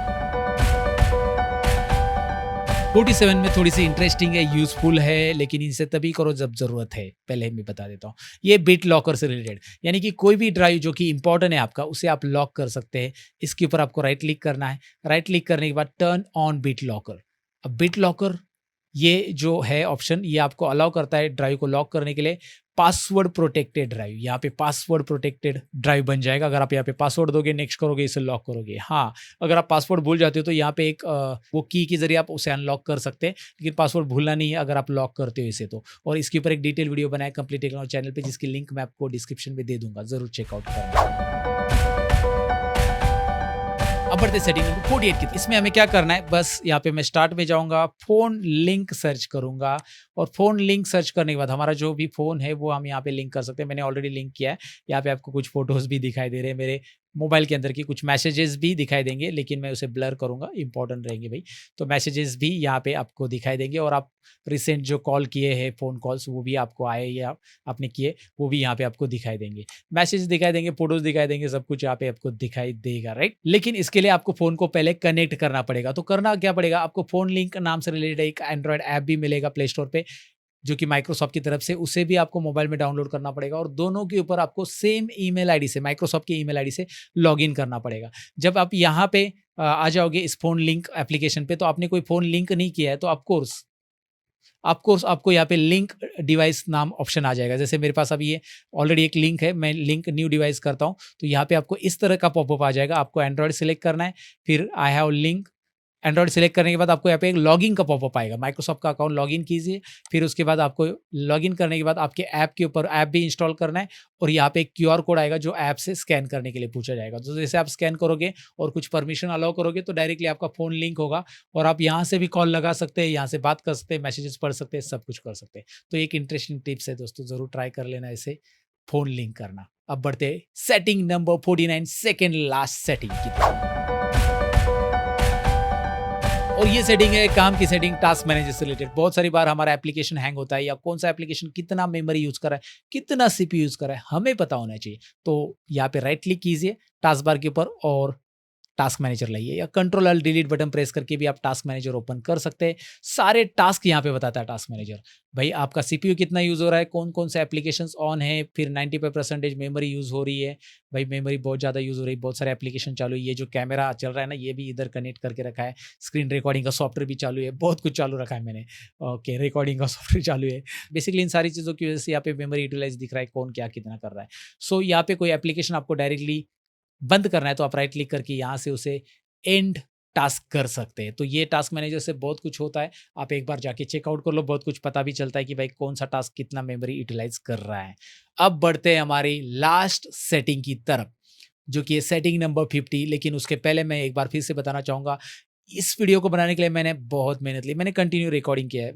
47 में थोड़ी सी इंटरेस्टिंग है, यूजफुल है, लेकिन इनसे तभी करो जब जरूरत है। पहले मैं बता देता हूँ, ये बिट लॉकर से रिलेटेड, यानी कि कोई भी ड्राइव जो कि इंपॉर्टेंट है आपका, उसे आप लॉक कर सकते हैं। इसके ऊपर आपको राइट क्लिक करना है। राइट क्लिक करने के बाद टर्न ऑन बिट लॉकर। अब बिट लॉकर ये जो है ऑप्शन, ये आपको अलाउ करता है ड्राइव को लॉक करने के लिए। पासवर्ड प्रोटेक्टेड ड्राइव, यहाँ पे पासवर्ड प्रोटेक्टेड ड्राइव बन जाएगा अगर आप यहाँ पे पासवर्ड दोगे, नेक्स्ट करोगे, इसे लॉक करोगे। हाँ, अगर आप पासवर्ड भूल जाते हो तो यहाँ पे एक वो की के जरिए आप उसे अनलॉक कर सकते हैं, लेकिन पासवर्ड भूलना नहीं है अगर आप लॉक करते हो इसे तो। और इसके ऊपर एक डिटेल वीडियो बनाया कंप्लीट टेक्नोलॉजी चैनल पे, जिसकी लिंक मैं आपको डिस्क्रिप्शन में दे दूंगा, जरूर चेकआउट करना। अब बढ़ते सेटिंग नंबर 48 की। इसमें हमें क्या करना है, बस यहाँ पे मैं स्टार्ट में जाऊंगा, फोन लिंक सर्च करूंगा, और फोन लिंक सर्च करने के बाद हमारा जो भी फोन है वो हम यहाँ पे लिंक कर सकते हैं। मैंने ऑलरेडी लिंक किया है। यहाँ पे आपको कुछ फोटोज भी दिखाई दे रहे हैं मेरे मोबाइल के अंदर की, कुछ मैसेजेस भी दिखाई देंगे, लेकिन मैं उसे ब्लर करूंगा, इंपॉर्टेंट रहेंगे भाई। तो मैसेजेस भी यहाँ पे आपको दिखाई देंगे, और आप रिसेंट जो कॉल किए हैं, फ़ोन कॉल्स, वो भी आपको आए या आपने किए, वो भी यहाँ पे आपको दिखाई देंगे। मैसेज दिखाई देंगे, फोटोज दिखाई देंगे, सब कुछ यहाँ पे आपको दिखाई देगा, राइट। लेकिन इसके लिए आपको फ़ोन को पहले कनेक्ट करना पड़ेगा। तो करना क्या पड़ेगा, आपको फ़ोन लिंक नाम से रिलेटेड एक एंड्रॉयड ऐप भी मिलेगा प्ले स्टोर पे, जो कि माइक्रोसॉफ्ट की तरफ से, उसे भी आपको मोबाइल में डाउनलोड करना पड़ेगा, और दोनों के ऊपर आपको सेम ईमेल आईडी से, माइक्रोसॉफ्ट की ईमेल आईडी से लॉगिन करना पड़ेगा। जब आप यहाँ पे आ जाओगे इस फोन लिंक एप्लीकेशन पे, तो आपने कोई फ़ोन लिंक नहीं किया है, तो ऑफकोर्स आपको यहाँ पे लिंक डिवाइस नाम ऑप्शन आ जाएगा। जैसे मेरे पास अभी ये ऑलरेडी एक लिंक है, मैं लिंक न्यू डिवाइस करता हूँ, तो यहाँ पे आपको इस तरह का पॉपअप आ जाएगा। आपको एंड्रॉयड सेलेक्ट करना है, फिर I have link Android select करने के बाद आपको यहाँ पे एक लॉगिन का पॉपअप आएगा, माइक्रोसॉफ्ट का अकाउंट लॉगिन कीजिए। फिर उसके बाद आपको लॉगिन करने के बाद आपके ऐप के ऊपर ऐप भी इंस्टॉल करना है और यहाँ पे एक क्यूआर कोड आएगा जो ऐप से स्कैन करने के लिए पूछा जाएगा। तो जैसे आप स्कैन करोगे और कुछ परमिशन अलाउ करोगे तो डायरेक्टली आपका फ़ोन लिंक होगा और आप यहाँ से भी कॉल लगा सकते हैं, यहाँ से बात कर सकते हैं, मैसेजेस पढ़ सकते हैं, सब कुछ कर सकते हैं। तो एक इंटरेस्टिंग टिप्स है दोस्तों, ज़रूर ट्राई कर लेना इसे, फ़ोन लिंक करना। अब बढ़ते हैं setting number 49, second last setting की तरफ। और ये सेटिंग है काम की सेटिंग, टास्क मैनेजर से रिलेटेड। बहुत सारी बार हमारा एप्लीकेशन हैंग होता है या कौन सा एप्लीकेशन कितना मेमोरी यूज कर रहा है, कितना सीपीयू यूज कर रहा है, हमें पता होना चाहिए। तो यहाँ पे राइट क्लिक कीजिए टास्क बार के ऊपर और टास्क मैनेजर लाइए, या control alt delete button press करके भी आप टास्क मैनेजर ओपन कर सकते हैं। सारे टास्क यहाँ पे बताता है टास्क मैनेजर। भाई आपका सीपीयू कितना यूज हो रहा है, कौन कौन से एप्लीकेशंस ऑन है, फिर 95% मेमोरी यूज हो रही है। भाई मेमोरी बहुत ज़्यादा यूज हो रही है, बहुत सारे एप्लीकेशन चालू है। ये जो कैमरा चल रहा है ना, ये भी इधर कनेक्ट करके रखा है। स्क्रीन रिकॉर्डिंग का सॉफ्टवेयर भी चालू है, बहुत कुछ चालू रखा है मैंने। ओके, रिकॉर्डिंग का सॉफ्टवेयर चालू है। बेसिकली इन सारी चीज़ों की वजह से यहाँ पे मेमोरी यूटिलाइज दिख रहा है, कौन क्या कितना कर रहा है। सो यहाँ पे कोई एप्लीकेशन आपको डायरेक्टली बंद करना है तो आप राइट क्लिक करके यहाँ से उसे एंड टास्क कर सकते हैं। तो ये टास्क मैनेजर से बहुत कुछ होता है, आप एक बार जाके चेकआउट कर लो, बहुत कुछ पता भी चलता है कि भाई कौन सा टास्क कितना मेमोरी यूटिलाइज कर रहा है। अब बढ़ते हैं हमारी लास्ट सेटिंग की तरफ, जो कि है सेटिंग नंबर 50। लेकिन उसके पहले मैं एक बार फिर से बताना चाहूँगा, इस वीडियो को बनाने के लिए मैंने बहुत मेहनत ली, मैंने कंटिन्यू रिकॉर्डिंग किया है।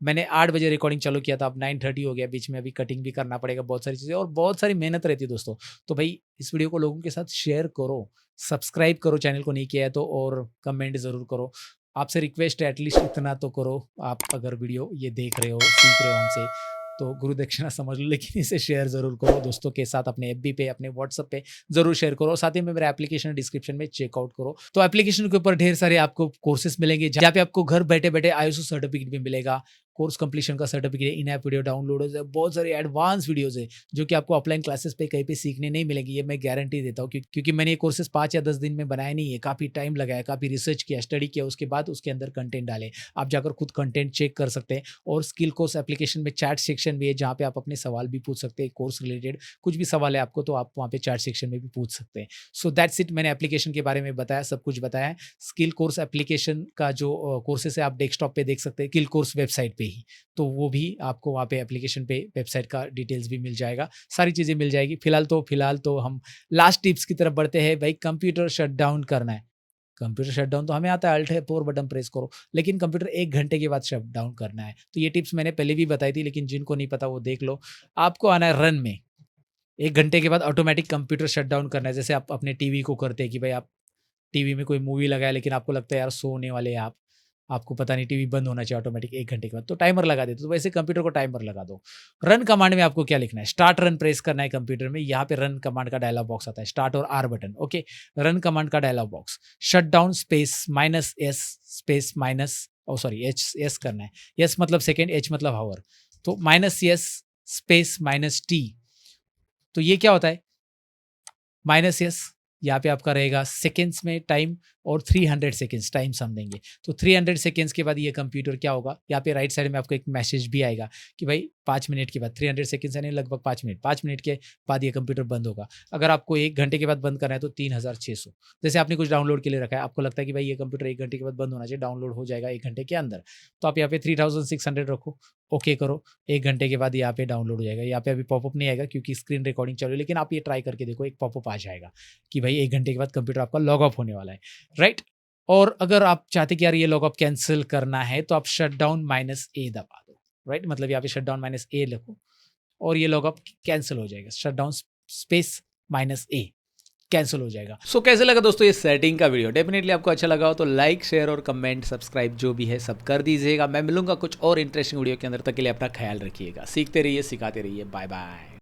मैंने 8 बजे रिकॉर्डिंग चालू किया था, अब 9:30 हो गया, बीच में अभी कटिंग भी करना पड़ेगा, बहुत सारी चीज़ें और बहुत सारी मेहनत रहती है दोस्तों। तो भाई इस वीडियो को लोगों के साथ शेयर करो, सब्सक्राइब करो चैनल को नहीं किया है तो, और कमेंट ज़रूर करो। आपसे रिक्वेस्ट है एटलीस्ट इतना तो करो। आप अगर वीडियो ये देख रहे हो, सीख रहे हो हमसे, तो गुरु दक्षिणा समझ लो, लेकिन इसे शेयर ज़रूर करो दोस्तों के साथ, अपने एफबी पे, अपने व्हाट्सएप पे ज़रूर शेयर करो। साथ ही में मेरा एप्लीकेशन डिस्क्रिप्शन में चेकआउट करो। तो एप्लीकेशन के ऊपर ढेर सारे आपको कोर्सेज मिलेंगे, जहाँ पे आपको घर बैठे बैठे आईएसओ सर्टिफिकेट भी मिलेगा, कोर्स कंप्लीशन का सर्टिफिकेट, इन ऐप वीडियो डाउनलोड है, बहुत सारे एडवांस वीडियोज़ है जो कि आपको ऑफलाइन क्लासेस पे कहीं पे सीखने नहीं मिलेंगी। ये मैं गारंटी देता हूँ, क्योंकि मैंने ये कोर्सेज 5 या 10 दिन में बनाए नहीं है, काफ़ी टाइम लगाया, काफ़ी रिसर्च किया, स्टडी किया, उसके बाद उसके अंदर कंटेंट डाले। आप जाकर खुद कंटेंट चेक कर सकते हैं। और स्किल कोर्स एप्लीकेशन में चैट सेक्शन भी है, जहाँ पे आप अपने सवाल भी पूछ सकते हैं, कोर्स रिलेटेड कुछ भी सवाल है आपको तो आप वहाँ पे चैट सेक्शन में भी पूछ सकते हैं। सो दैट्स इट, मैंने एप्लीकेशन के बारे में बताया, सब कुछ बताया है। स्किल कोर्स एप्लीकेशन का जो कोर्सेस है आप डेस्कटॉप पे देख सकते हैं, स्किल कोर्स वेबसाइट पे ही, तो वो भी आपको वहाँ पे एप्लीकेशन पे वेबसाइट का डिटेल्स भी मिल जाएगा, सारी चीज़ें मिल जाएगी। फिलहाल तो हम लास्ट टिप्स की तरफ बढ़ते हैं। भाई कंप्यूटर शट डाउन करना है, कंप्यूटर शट डाउन तो हमें आता है, अल्ट F4 बटन प्रेस करो, लेकिन कंप्यूटर 1 घंटे के बाद शट डाउन करना है। तो ये टिप्स मैंने पहले भी बताई थी, लेकिन जिनको नहीं पता वो देख लो। आपको आना है रन में, 1 घंटे के बाद ऑटोमेटिक कंप्यूटर शट डाउन करना है। जैसे आप अपने टीवी को करते हैं कि भाई आप टीवी में कोई मूवी लगाया, लेकिन आपको लगता है यार सोने वाले हैं आप, आपको पता नहीं टीवी बंद होना चाहिए ऑटोमेटिक 1 घंटे के बाद, तो टाइमर लगा देते। तो वैसे कंप्यूटर को टाइमर लगा दो। रन कमांड में आपको क्या लिखना है, स्टार्ट रन प्रेस करना है कंप्यूटर में। यहाँ पे रन कमांड का डायलॉग बॉक्स आता है, स्टार्ट और R button. Okay, run command का dialog box, shutdown space -S space -S करना है। S मतलब सेकेंड, H मतलब हावर, तो -S स्पेस -T। तो ये क्या होता है, -S यहाँ पे आपका रहेगा सेकेंड्स में टाइम, और 300 सेकेंड्स टाइम सम देंगे। तो 300 सेकेंड्स के बाद ये कंप्यूटर क्या होगा, यहाँ पे राइट साइड में आपको एक मैसेज भी आएगा कि भाई 5 मिनट के बाद, 300 सेकेंड्स यानी लगभग 5 मिनट के बाद ये कंप्यूटर बंद होगा। अगर आपको 1 घंटे के बाद बंद करना है तो 3600। जैसे आपने कुछ डाउनलोड के लिए रखा है, आपको लगता है कि भाई ये कंप्यूटर 1 घंटे के बाद बंद होना चाहिए, डाउनलोड हो जाएगा 1 घंटे के अंदर, तो आप यहाँ पे 3600 रखो, ओके करो, 1 घंटे के बाद यहाँ पे डाउनलोड हो जाएगा। यहाँ पे अभी पॉपअप नहीं आएगा क्योंकि स्क्रीन रिकॉर्डिंग चालू है, लेकिन आप ये ट्राई करके देखो, एक पॉपअप आ जाएगा कि भाई 1 घंटे के बाद कंप्यूटर आपका लॉग ऑफ होने वाला है, राइट। और अगर आप चाहते कि यार ये लॉग ऑफ कैंसिल करना है तो आप शट डाउन -A दबा दो, राइट। मतलब यहाँ पे शट डाउन -A लिखो और ये लॉग ऑफ कैंसिल हो जाएगा, shut down space -A cancel हो जाएगा। सो कैसे लगा दोस्तों ये सेटिंग का वीडियो? डेफिनेटली आपको अच्छा लगा हो तो लाइक, शेयर और कमेंट, सब्सक्राइब जो भी है सब कर दीजिएगा। मैं मिलूंगा कुछ और इंटरेस्टिंग वीडियो के अंदर, तक के लिए अपना ख्याल रखिएगा। सीखते रहिए, सिखाते रहिए। Bye bye.